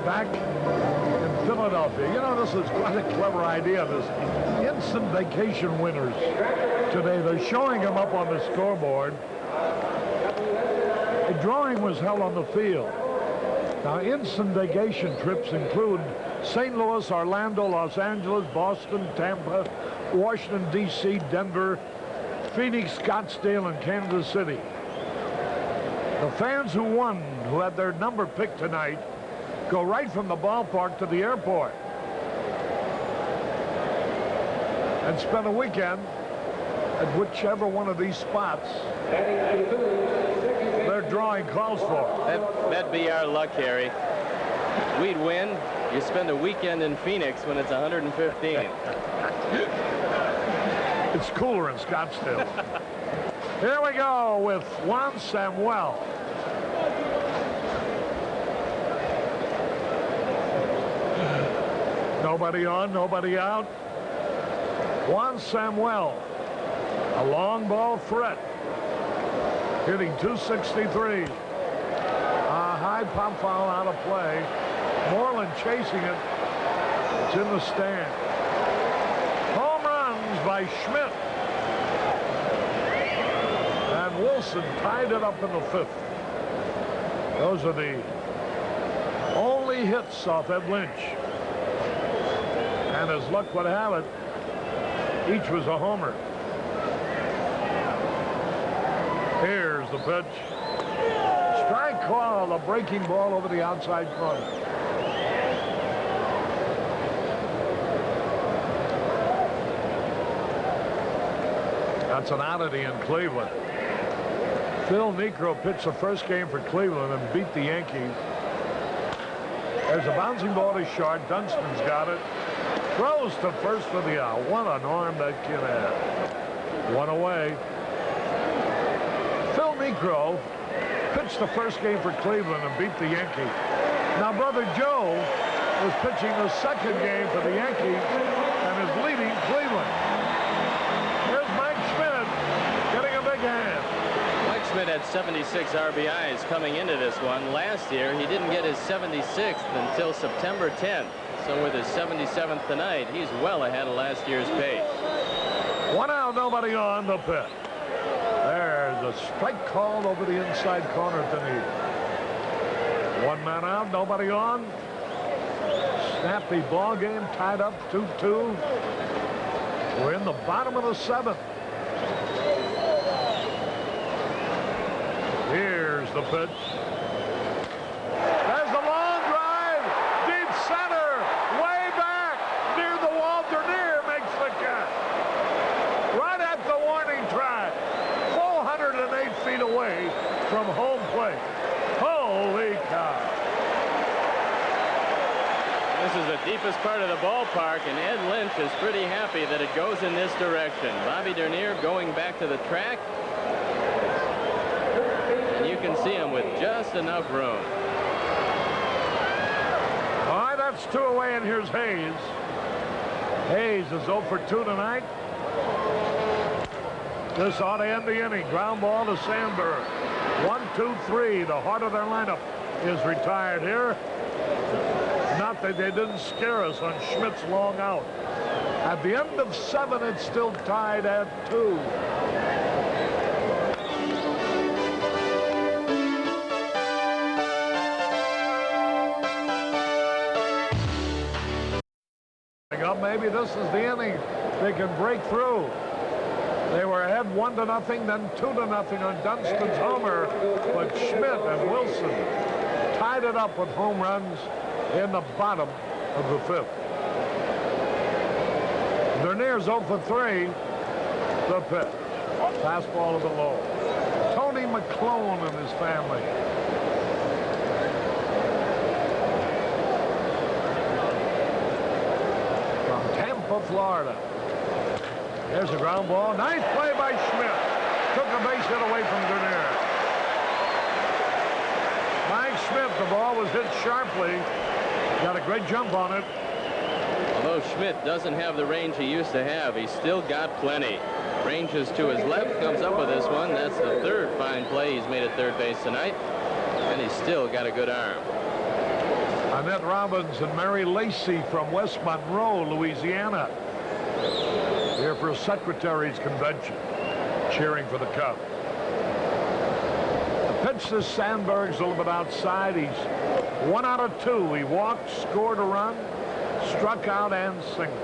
Back in Philadelphia. You know, this is quite a clever idea, this instant vacation winners today. They're showing them up on the scoreboard. A drawing was held on the field. Now, instant vacation trips include St. Louis, Orlando, Los Angeles, Boston, Tampa, Washington, D.C., Denver, Phoenix, Scottsdale, and Kansas City. The fans who won, who had their number picked tonight, go right from the ballpark to the airport and spend a weekend at whichever one of these spots their drawing calls for. That'd be our luck, Harry. We'd win. You spend a weekend in Phoenix when it's 115. It's cooler in Scottsdale. Here we go with Juan Samuel. Nobody on, nobody out. Juan Samuel, a long ball threat, hitting .263. A high pop foul out of play. Moreland chasing it. It's in the stand. Home runs by Schmidt. And Wilson tied it up in the 5th. Those are the only hits off Ed Lynch. And as luck would have it, each was a homer. Here's the pitch. Strike call, a breaking ball over the outside corner. That's an oddity in Cleveland. Phil Niekro pitched the first game for Cleveland and beat the Yankees. There's a bouncing ball to short. Dunstan's got it. Throws to first for the out. What an arm that kid had. One away. Phil Niekro pitched the first game for Cleveland and beat the Yankees. Now, brother Joe was pitching the second game for the Yankees and is leading Cleveland. Here's Mike Schmidt getting a big hand. Mike Schmidt had 76 RBIs coming into this one. Last year, he didn't get his 76th until September 10th. So with his 77th tonight, he's well ahead of last year's pace. 1 out, nobody on the pitch. There's a strike called over the inside corner to Neal. 1 man out, nobody on. Snappy ball game, tied up 2-2. We're in the bottom of the 7th. Here's the pitch. There's the long drive, deep center, way back, near the wall. Dernier makes the catch. Right at the warning track, 408 feet away from home plate. Holy cow. This is the deepest part of the ballpark, and Ed Lynch is pretty happy that it goes in this direction. Bobby Dernier going back to the track. And you can see him with just enough room. All right, that's 2 away, and here's Hayes. Hayes is 0 for 2 tonight. This ought to end the inning. Ground ball to Sandberg. 1, 2, 3. The heart of their lineup is retired here. Not that they didn't scare us on Schmidt's long out. At the end of 7, it's still tied at 2. Maybe this is the inning they can break through. They were ahead 1-0, then 2-0 on Dunstan's homer, but Schmidt and Wilson tied it up with home runs in the bottom of the 5th. Dernier's 0 for 3. The pitch. Fastball to the low. Tony McClone and his family. Florida. There's a ground ball. Nice play by Schmidt. Took a base hit away from Dernier. Mike Schmidt, the ball was hit sharply. Got a great jump on it. Although Schmidt doesn't have the range he used to have, he's still got plenty. Ranges to his left, comes up with this one. That's the 3rd fine play he's made at third base tonight. And he's still got a good arm. Annette Robbins and Mary Lacey from West Monroe, Louisiana, here for a secretary's convention, cheering for the Cubs. The pitch to Sandberg's a little bit outside. He's 1 out of 2. He walked, scored a run, struck out, and singled.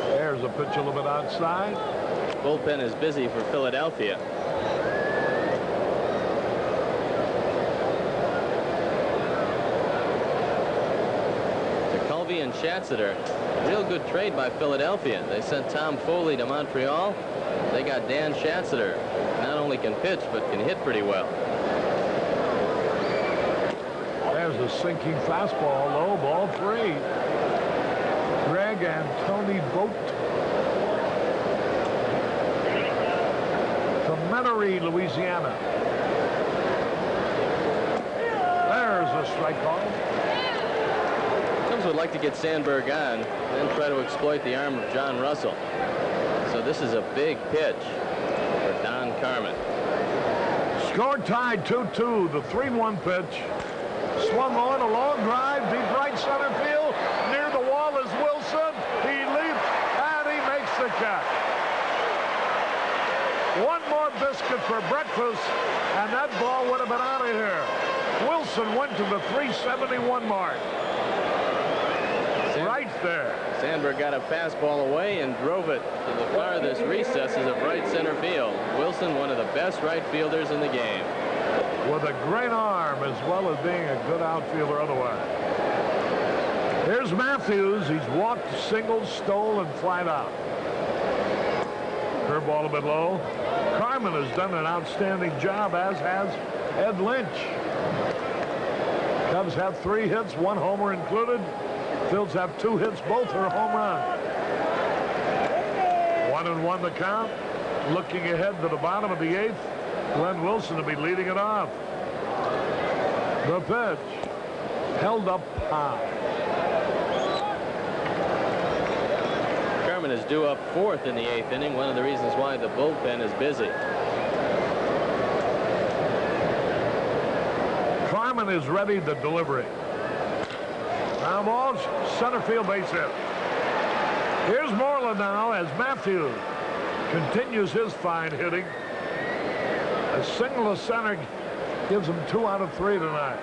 There's a pitch a little bit outside. Bullpen is busy for Philadelphia. And Schatzeder, real good trade by Philadelphia. They sent Tom Foley to Montreal. They got Dan Schatzeder. Not only can pitch, but can hit pretty well. There's a sinking fastball, low, ball 3. Greg and Tony Vogt from Metairie, Louisiana. There's a strike call. Cubs would like to get Sandberg on and try to exploit the arm of John Russell. So this is a big pitch for Don Carmen. Score tied 2-2. The 3-1 pitch. Swung on, a long drive, deep right center field. Near the wall is Wilson. He leaps and he makes the catch. 1 more biscuit for breakfast, and that ball would have been out of here. Wilson went to the 371 mark. Right there. Sandberg got a fastball away and drove it to the farthest recesses of right center field. Wilson, one of the best right fielders in the game. With a great arm as well as being a good outfielder otherwise. Here's Here's Matthews. He's walked, singled, stole, and flied out. Curveball a bit low. Carmen has done an outstanding job, as has Ed Lynch. Cubs have 3 hits, 1 homer included. Phils have 2 hits, both are home runs. 1-1 the count. Looking ahead to the bottom of the 8th, Glenn Wilson will be leading it off. The pitch, held up high. Carmen is due up 4th in the 8th inning, one of the reasons why the bullpen is busy. Carmen is ready to deliver it. Ground ball, center field base hit. Here's Moreland now as Matthews continues his fine hitting. A single to center gives him 2 out of 3 tonight.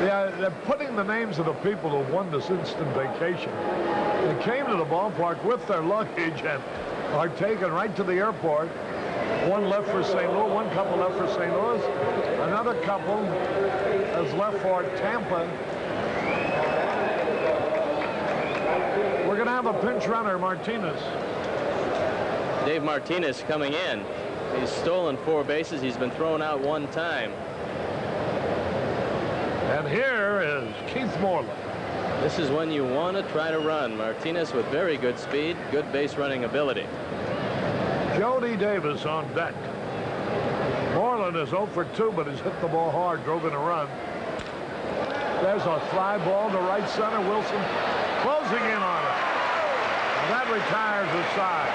Yeah, they're putting the names of the people who won this instant vacation. They came to the ballpark with their luggage and are taken right to the airport. One left for St. Louis, one couple left for St. Louis. Another couple has left for Tampa. We're going to have a pinch runner, Martinez. Dave Martinez coming in. He's stolen 4 bases. He's been thrown out 1 time. And here is Keith Moreland. This is when you want to try to run. Martinez with very good speed, good base running ability. Jody Davis on deck. Moreland is 0 for 2, but he's hit the ball hard, drove in a run. There's a fly ball to right center. Wilson closing in on it. And that retires his side.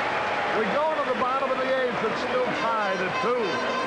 We go to the bottom of the 8th. It's still tied at 2.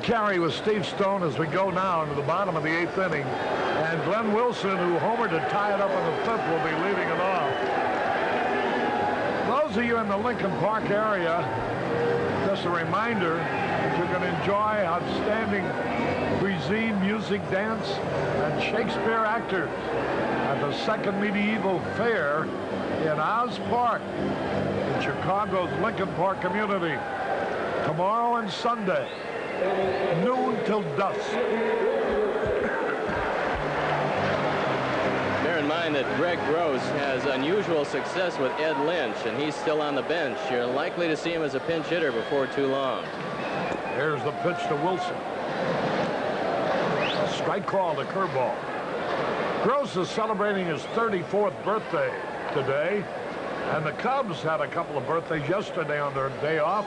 Caray with Steve Stone as we go now into the bottom of the 8th inning. And Glenn Wilson, who homered to tie it up in the 5th, will be leading it off. Those of you in the Lincoln Park area, just a reminder that you can enjoy outstanding cuisine, music, dance, and Shakespeare actors at the Second Medieval Fair in Oz Park in Chicago's Lincoln Park community. Tomorrow and Sunday, noon till dusk. Bear in mind that Greg Gross has unusual success with Ed Lynch, and he's still on the bench. You're likely to see him as a pinch hitter before too long. Here's the pitch to Wilson. A strike call to curveball. Gross is celebrating his 34th birthday today, and the Cubs had a couple of birthdays yesterday on their day off.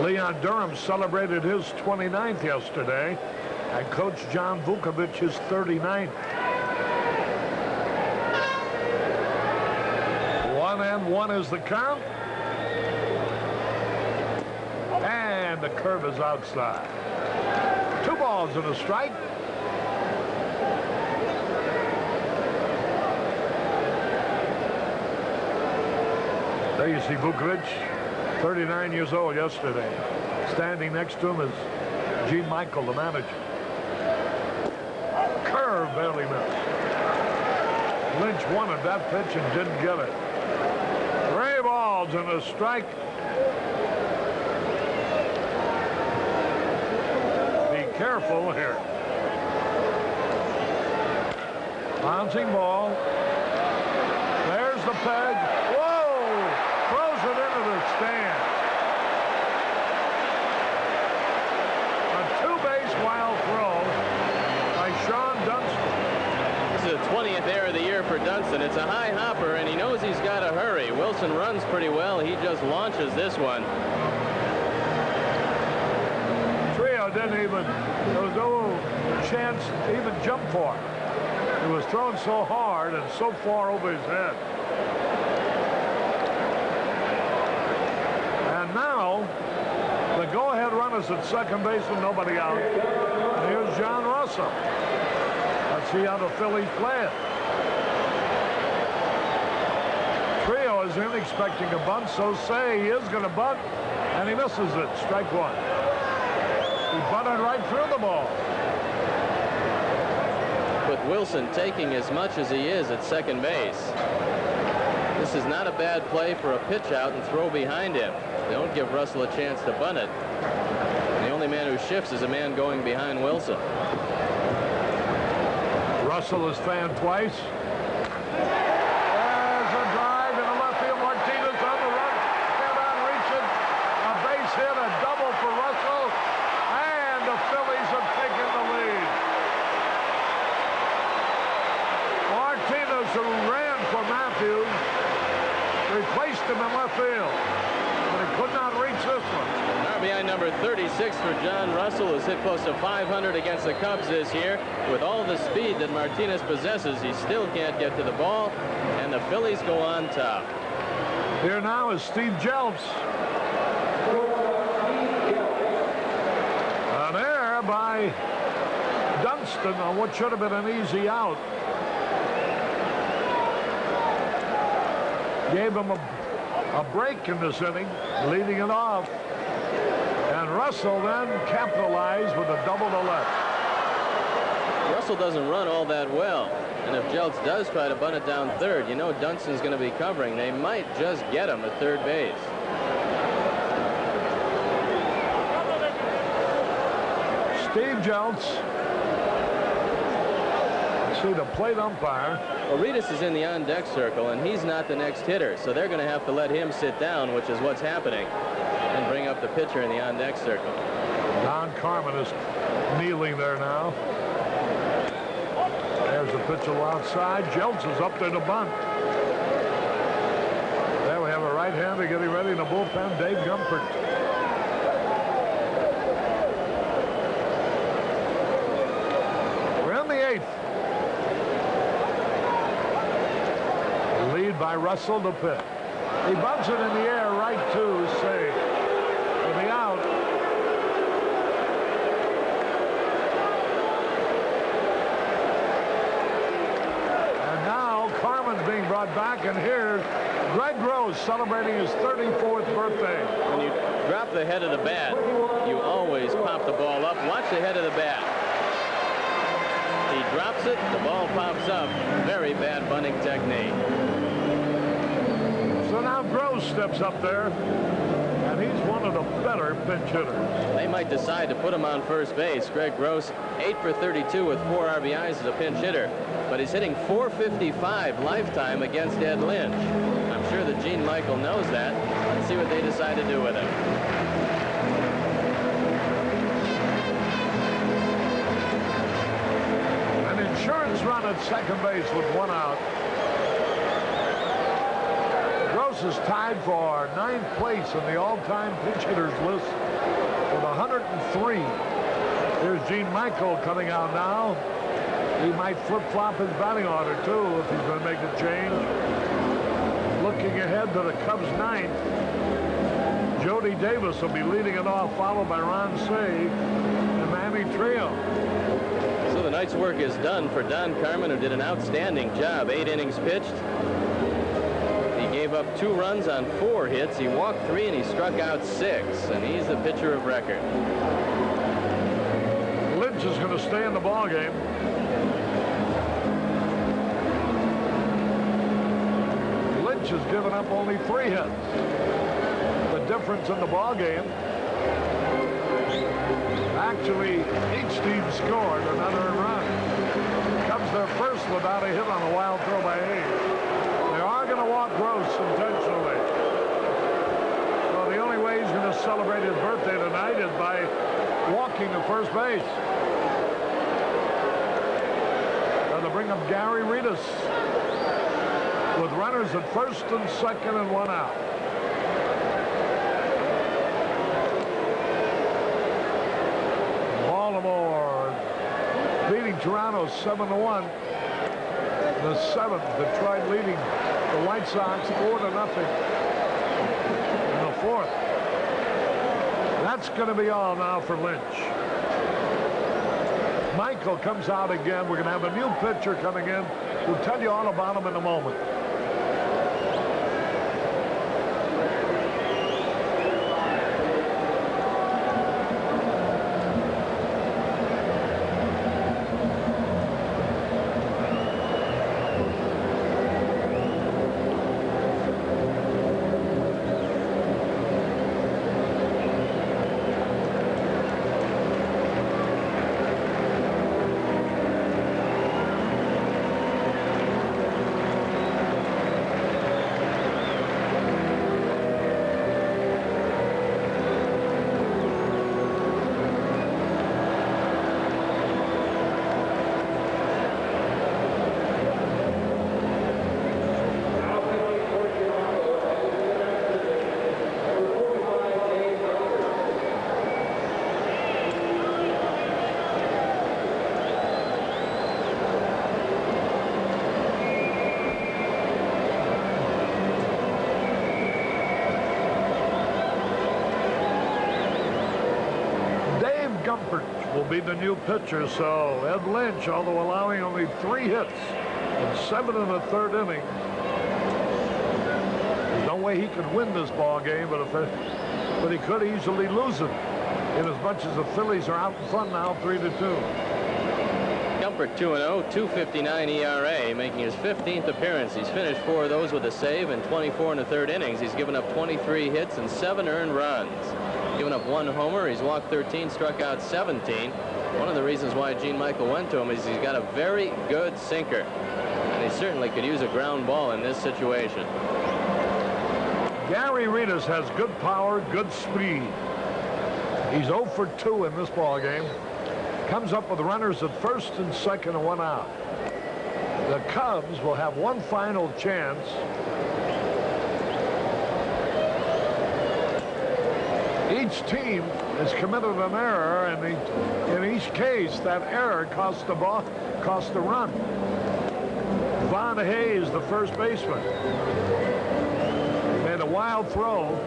Leon Durham celebrated his 29th yesterday, and Coach John Vukovic his 39th. 1-1 is the count. And the curve is outside. 2 balls and a strike. There you see Vukovic. 39 years old yesterday. Standing next to him is Gene Michael, the manager. Curve barely missed. Lynch wanted that pitch and didn't get it. 3 balls and a strike. Be careful here. Bouncing ball. There's the peg. Whoa! Throws it into the stand. A 2-base wild throw by Sean Dunston. This is the 20th error of the year for Dunston. It's a high hopper, and he knows he's got to hurry. Wilson runs pretty well. He just launches this one. Trio didn't even, there was no chance to even jump for it. It was thrown so hard and so far over his head. And now, the go-ahead run Thomas at second base with nobody out. And here's John Russell. Let's see how the Phillies play it. Trio is in expecting a bunt, so say he is going to bunt, and he misses it. Strike one. He bunted right through the ball. With Wilson taking as much as he is at second base, this is not a bad play for a pitch out and throw behind him. Don't give Russell a chance to bunt it. The only man who shifts is a man going behind Wilson. Russell is fanned twice. There's a drive in the left field. Martinez on the run. Cannot reach it. A base hit, a double for Russell. And the Phillies have taken the lead. Martinez, who ran for Matthews, replaced him in left field. But he could not reach this one. RBI number 36 for John Russell, who's hit close to 500 against the Cubs this year. With all the speed that Martinez possesses, he still can't get to the ball, and the Phillies go on top. Here now is Steve Jelps. An error by Dunston on what should have been an easy out. Gave him a break in this inning, leading it off. And Russell then capitalized with a double to left. Russell doesn't run all that well, and if Jeltz does try to bunt it down third, you know Dunston's going to be covering. They might just get him at third base. Steve Jeltz. See the plate umpire. Well, Reedus is in the on-deck circle, and he's not the next hitter, so they're going to have to let him sit down, which is what's happening, and bring up the pitcher in the on-deck circle. Don Carmen is kneeling there now. There's the pitch outside. Jeltz is up there to bunt. There we have a right-hander getting ready in the bullpen, Dave Gumpert. We're in the eighth. Lead by Russell to Pitt. He bunts it in the air right to Say for the out. And now Carmen's being brought back, and here's Greg Rose celebrating his 34th birthday. When you drop the head of the bat, you always pop the ball up. Watch the head of the bat. He drops it, the ball pops up. Very bad bunting technique. So now Gross steps up there, and he's one of the better pinch hitters. They might decide to put him on first base. Greg Gross, 8 for 32 with 4 RBIs as a pinch hitter, but he's hitting .455 lifetime against Ed Lynch. I'm sure that Gene Michael knows that. Let's see what they decide to do with him. An insurance run at second base with 1 out. Gross is tied for 9th place in the all-time pinch hitters list with 103. Here's Gene Michael coming out now. He might flip-flop his batting order, too, if he's going to make a change. Looking ahead to the Cubs' 9th, Jody Davis will be leading it off, followed by Ron Say and Manny Trio. So the night's work is done for Don Carmen, who did an outstanding job. 8 innings pitched. He gave up 2 runs on 4 hits. He walked 3 and he struck out 6, and he's the pitcher of record. Lynch is going to stay in the ball game. Lynch has given up only 3 hits. The difference in the ball game. Actually, each team scored another run. Cubs their first without a hit on a wild throw by Hayes. They are going to walk Gross intentionally. So the only way he's going to celebrate his birthday tonight is by walking to first base. And to bring up Gary Reedus with runners at first and second and 1 out. Baltimore leading Toronto 7-1. The 7th, Detroit leading the White Sox 4-0 in the 4th. That's going to be all now for Lynch. Michael comes out again. We're going to have a new pitcher coming in. We'll tell you all about him in a moment. Will be the new pitcher. So Ed Lynch, although allowing only 3 hits and 7 in the 3rd inning, there's no way he could win this ball game, but he could easily lose it, in as much as the Phillies are out in front now, 3-2. Gumpert 2-0, 2.59 ERA, making his 15th appearance. He's finished 4 of those with a save in 24 in the 3rd innings. He's given up 23 hits and 7 earned runs. Given up 1 homer. He's walked 13, struck out 17. One of the reasons why Gene Michael went to him is he's got a very good sinker, and he certainly could use a ground ball in this situation. Gary Ritas has good power, good speed. He's 0 for 2 in this ball game. Comes up with runners at 1st and 2nd and 1 out. The Cubs will have one final chance. Each team has committed an error, and in each case, that error cost the run. Von Hayes, the first baseman, made a wild throw,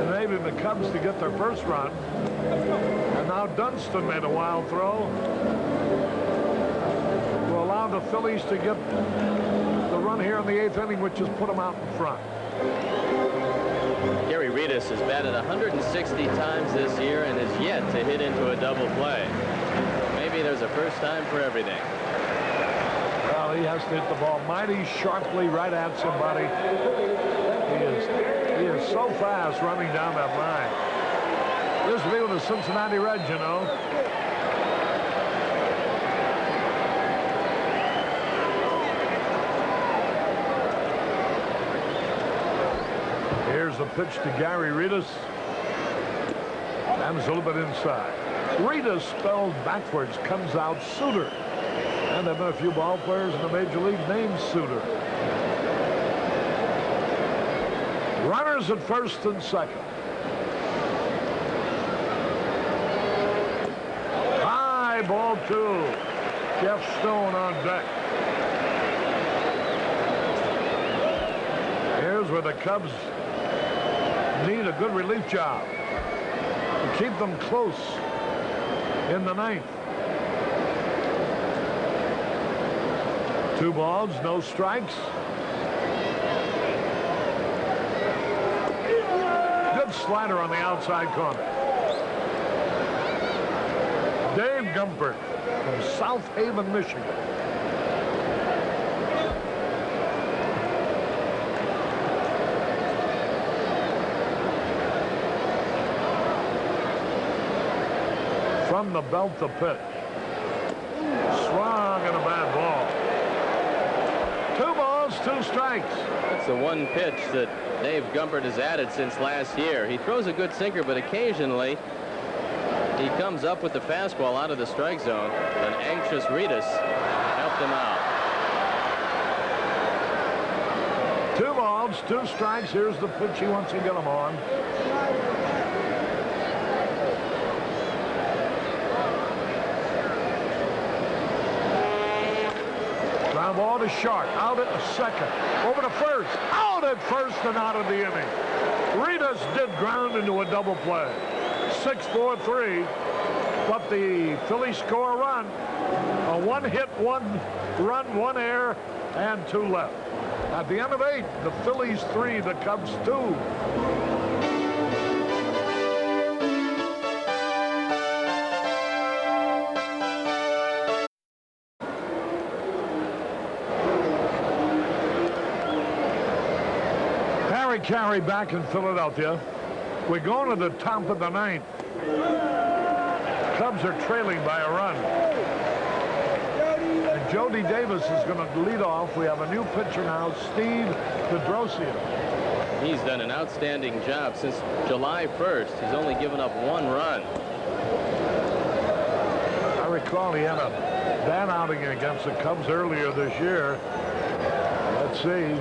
enabling the Cubs to get their first run. And now Dunston made a wild throw to allow the Phillies to get the run here in the 8th inning, which has put them out in front. Gary Ritas has batted 160 times this year and has yet to hit into a double play. Maybe there's a first time for everything. Well, he has to hit the ball mighty sharply right at somebody. He is so fast running down that line. This will be with the Cincinnati Reds, you know. Here's the pitch to Gary Ritas. And it's a little bit inside. Ritas, spelled backwards, comes out Suter. And there have been a few ball players in the major league named Suter. Runners at 1st and 2nd. High ball 2. Jeff Stone on deck. Here's where the Cubs need a good relief job to keep them close in the 9th. 2 balls, no strikes. Good slider on the outside corner. Dave Gumpert from South Haven, Michigan. From the belt to pitch. Swung and a bad ball. 2 balls, 2 strikes. That's the one pitch that Dave Gumpert has added since last year. He throws a good sinker, but occasionally he comes up with the fastball out of the strike zone. An anxious Ritas helped him out. 2 balls, 2 strikes. Here's the pitch he wants to get him on. Ground ball to Sharp. Out at 2nd. Over to 1st. Out at 1st and out of the inning. Ritas did ground into a double play. 6-4-3. But the Phillies score a run. A 1 hit, 1 run, 1 error, and 2 left. At the end of 8, the Phillies 3, the Cubs 2. Caray back in Philadelphia. We're going to the top of the 9th. Cubs are trailing by a run. And Jody Davis is going to lead off. We have a new pitcher now, Steve Stone. He's done an outstanding job since July 1st. He's only given up 1 run. I recall he had a bad outing against the Cubs earlier this year. Let's see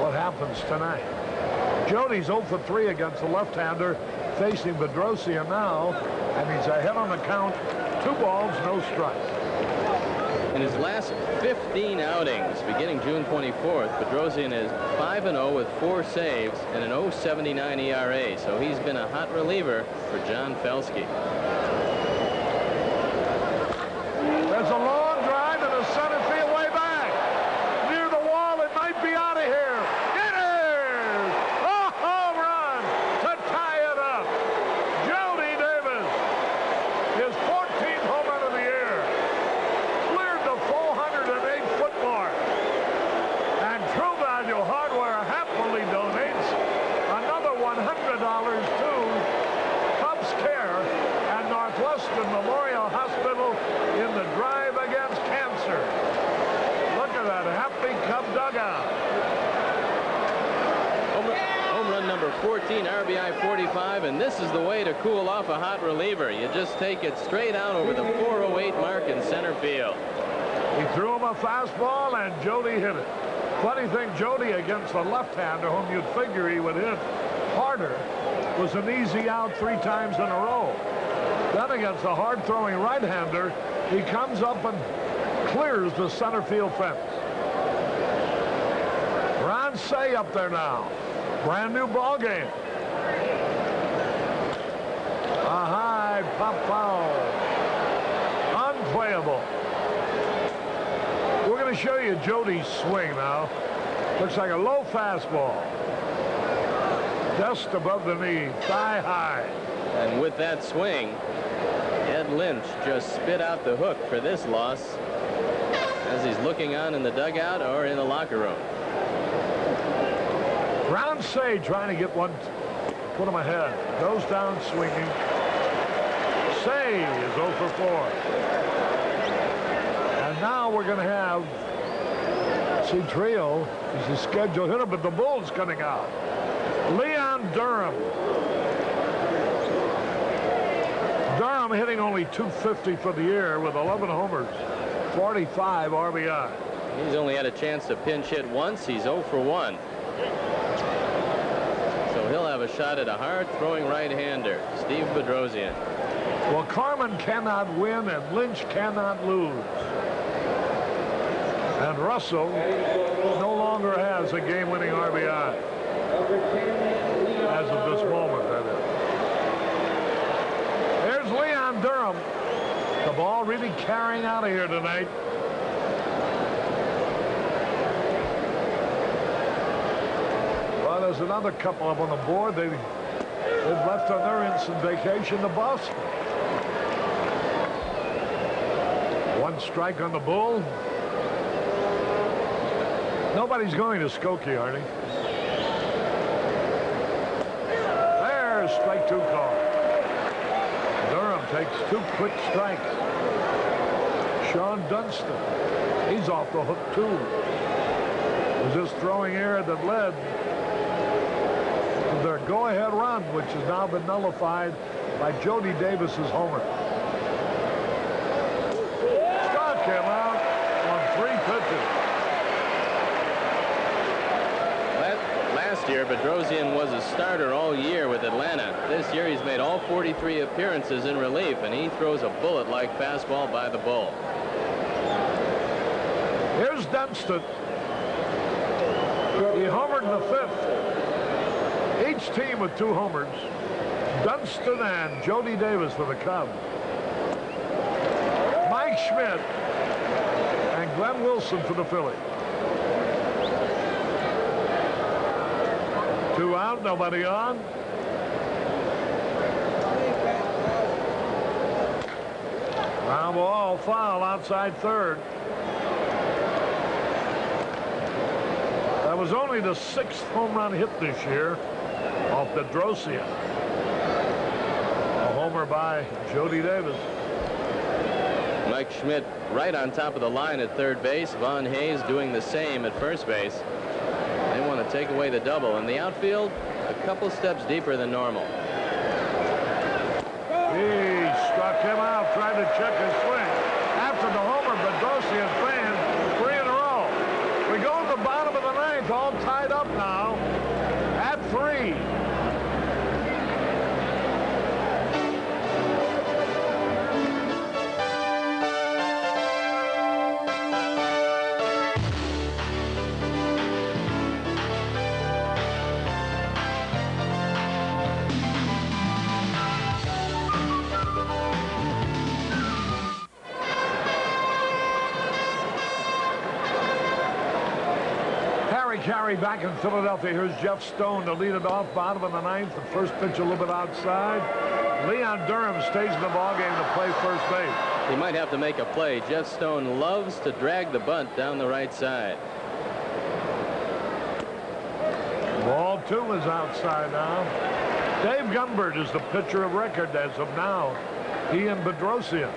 what happens tonight. Jody's 0 for 3 against the left-hander facing Bedrosian now, and he's ahead on the count. 2 balls, no strikes. In his last 15 outings, beginning June 24th, Bedrosian is 5-0 with 4 saves and an 0.79 ERA, so he's been a hot reliever for John Felski. There's a long drive to the center field way back. Near the wall, it might be out of here. It is! A home run to tie it up. Jody Davis, his 14th home run of the year. Cleared the 408-foot mark. And True Value Hardware happily donates another $100 to Cubs Care and Northwestern Memorial Hospital in the drive against cancer. Look at that happy Cub dugout. Home run number 14, RBI 45, and this is the way to cool off a hot reliever. You just take it straight out over the 408 mark in center field. He threw him a fastball, and Jody hit it. Funny thing, Jody against the left-hander, whom you'd figure he would hit harder, was an easy out 3 times in a row. Then against the hard-throwing right-hander, he comes up and clears the center field fence. Ron Say up there now. Brand new ball game. A high pop foul. Unplayable. We're going to show you Jody's swing now. Looks like a low fastball. Just above the knee, thigh high. And with that swing, Ed Lynch just spit out the hook for this loss as he's looking on in the dugout or in the locker room. Ron Say trying to get one, put him ahead. Goes down swinging. Say is 0 for 4. And now we're going to have, see, Trio is the scheduled hitter, but the bull's coming out. Leon Durham. Durham hitting only .250 for the year with 11 homers, 45 RBI. He's only had a chance to pinch hit once. He's 0 for 1. So he'll have a shot at a hard-throwing right-hander, Steve Bedrosian. Well, Carmen cannot win and Lynch cannot lose. And Russell no longer has a game-winning RBI. As of this moment, that is. There's Leon Durham. The ball really carrying out of here tonight. Well, there's another couple up on the board. They've left on their instant vacation to Boston. 1 strike on the bull. Nobody's going to Skokie, Arnie. There's strike 2 call. Durham takes 2 quick strikes. Sean Dunston, he's off the hook too. It was this throwing error that led to their go-ahead run, which has now been nullified by Jody Davis's homer. Struck him out on 3 pitches. Last year, Bedrosian was a starter all year with Atlanta. This year, he's made all 43 appearances in relief, and he throws a bullet-like fastball by the bull. Here's Dunston. He homered in the 5th. Each team with 2 homers. Dunston and Jody Davis for the Cubs. Mike Schmidt and Glenn Wilson for the Phillies. 2 out, nobody on. Ground ball, foul outside third. That was only the 6th home run hit this year off Bedrosian. A homer by Jody Davis. Mike Schmidt right on top of the line at third base. Von Hayes doing the same at first base. They want to take away the double. In the outfield, a couple steps deeper than normal. He struck him out, tried to check his swing. After the homer, Bedrosian fans 3 in a row. We go to the bottom of the 9th, all tied up now at 3. Caray back in Philadelphia. Here's Jeff Stone to lead it off. Bottom of the 9th. The first pitch a little bit outside. Leon Durham stays in the ballgame to play first base. He might have to make a play. Jeff Stone loves to drag the bunt down the right side. Ball 2 is outside now. Dave Gumbert is the pitcher of record as of now. He and Bedrosian.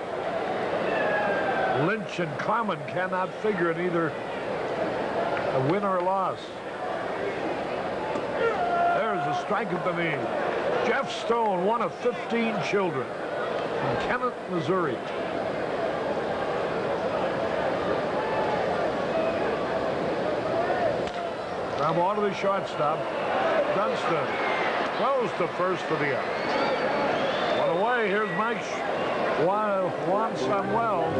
Lynch and Clement cannot figure in either a win or a loss. There's a strike at the knee. Jeff Stone, one of 15 children from Kennett, Missouri. Ground ball to the shortstop. Dunston throws to first for the out. One away. Here's Mike Juan Samuel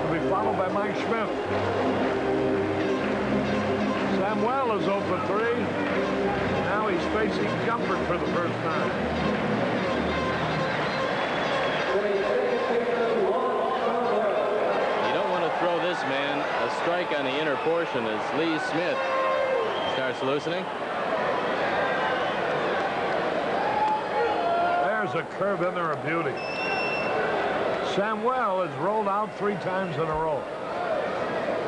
to be followed by Mike Schmidt. Samuel is 0 for 3. Now he's facing Gumbert for the first time. You don't want to throw this man a strike on the inner portion as Lee Smith starts loosening. There's a curve in there, a beauty. Samuel has rolled out 3 times in a row.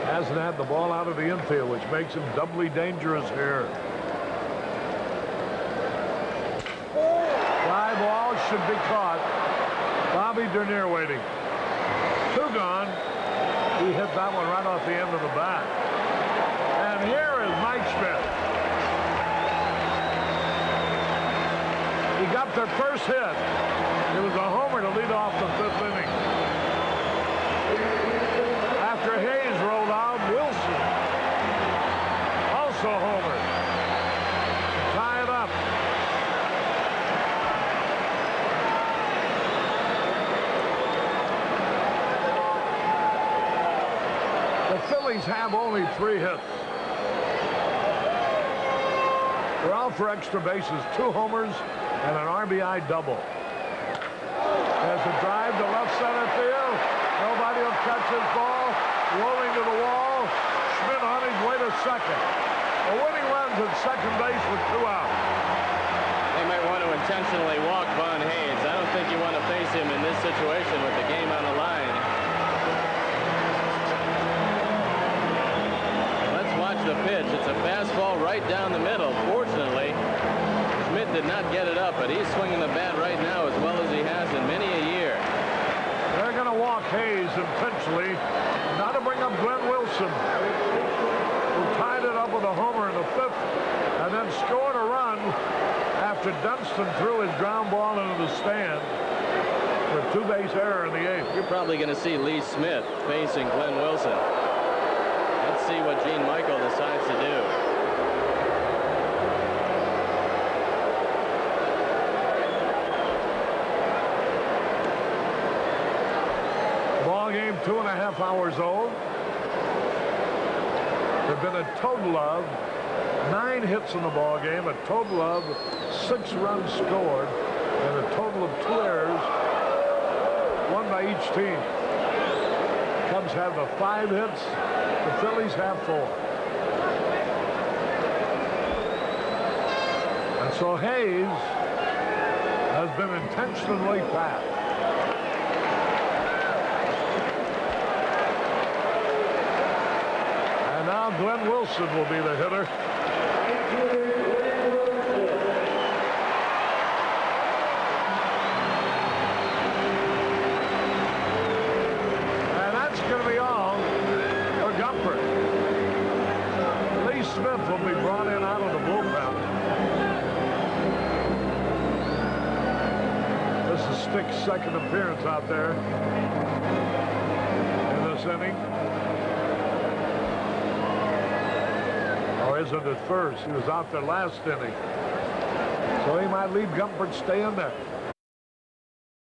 Hasn't had the ball out of the infield, which makes him doubly dangerous here. Fly ball should be caught. Bobby Dernier waiting. 2 gone. He hit that one right off the end of the bat. And here is Mike Schmidt. He got their first hit. It was a homer to lead off the 5th inning. After Hayes rolled out, Wilson also homered. Tie it up. The Phillies have only 3 hits. They're out for extra bases, 2 homers and an RBI double. There's a drive to left center field. Nobody will catch his ball. Rolling to the wall. Schmidt on his way to second. A winning run's at second base with 2 out. They might want to intentionally walk Von Hayes. I don't think you want to face him in this situation with the game on the line. Let's watch the pitch. It's a fastball right down the middle. Fortunately, Schmidt did not get it up, but he's swinging the bat right now as well as he has in many a year. They're going to walk Hayes intentionally. Now to bring up Glenn Wilson, who tied it up with a homer in the 5th and then scored a run after Dunston threw his ground ball into the stand for a 2-base error in the 8th. You're probably going to see Lee Smith facing Glenn Wilson. Let's see what Gene Michael decides to do. Ball game 2.5 hours old. There have been a total of 9 hits in the ball game, a total of 6 runs scored, and a total of 2 errors, 1 by each team. Cubs have the 5 hits, the Phillies have 4. And so Hayes has been intentionally passed. And now Glenn Wilson will be the hitter. And that's going to be all for Gumpert. Lee Schmidt will be brought in out of the bullpen. This is Stick's second appearance out there in this inning. Or isn't it first? He was out there last inning. So he might leave Gumpert stay in there.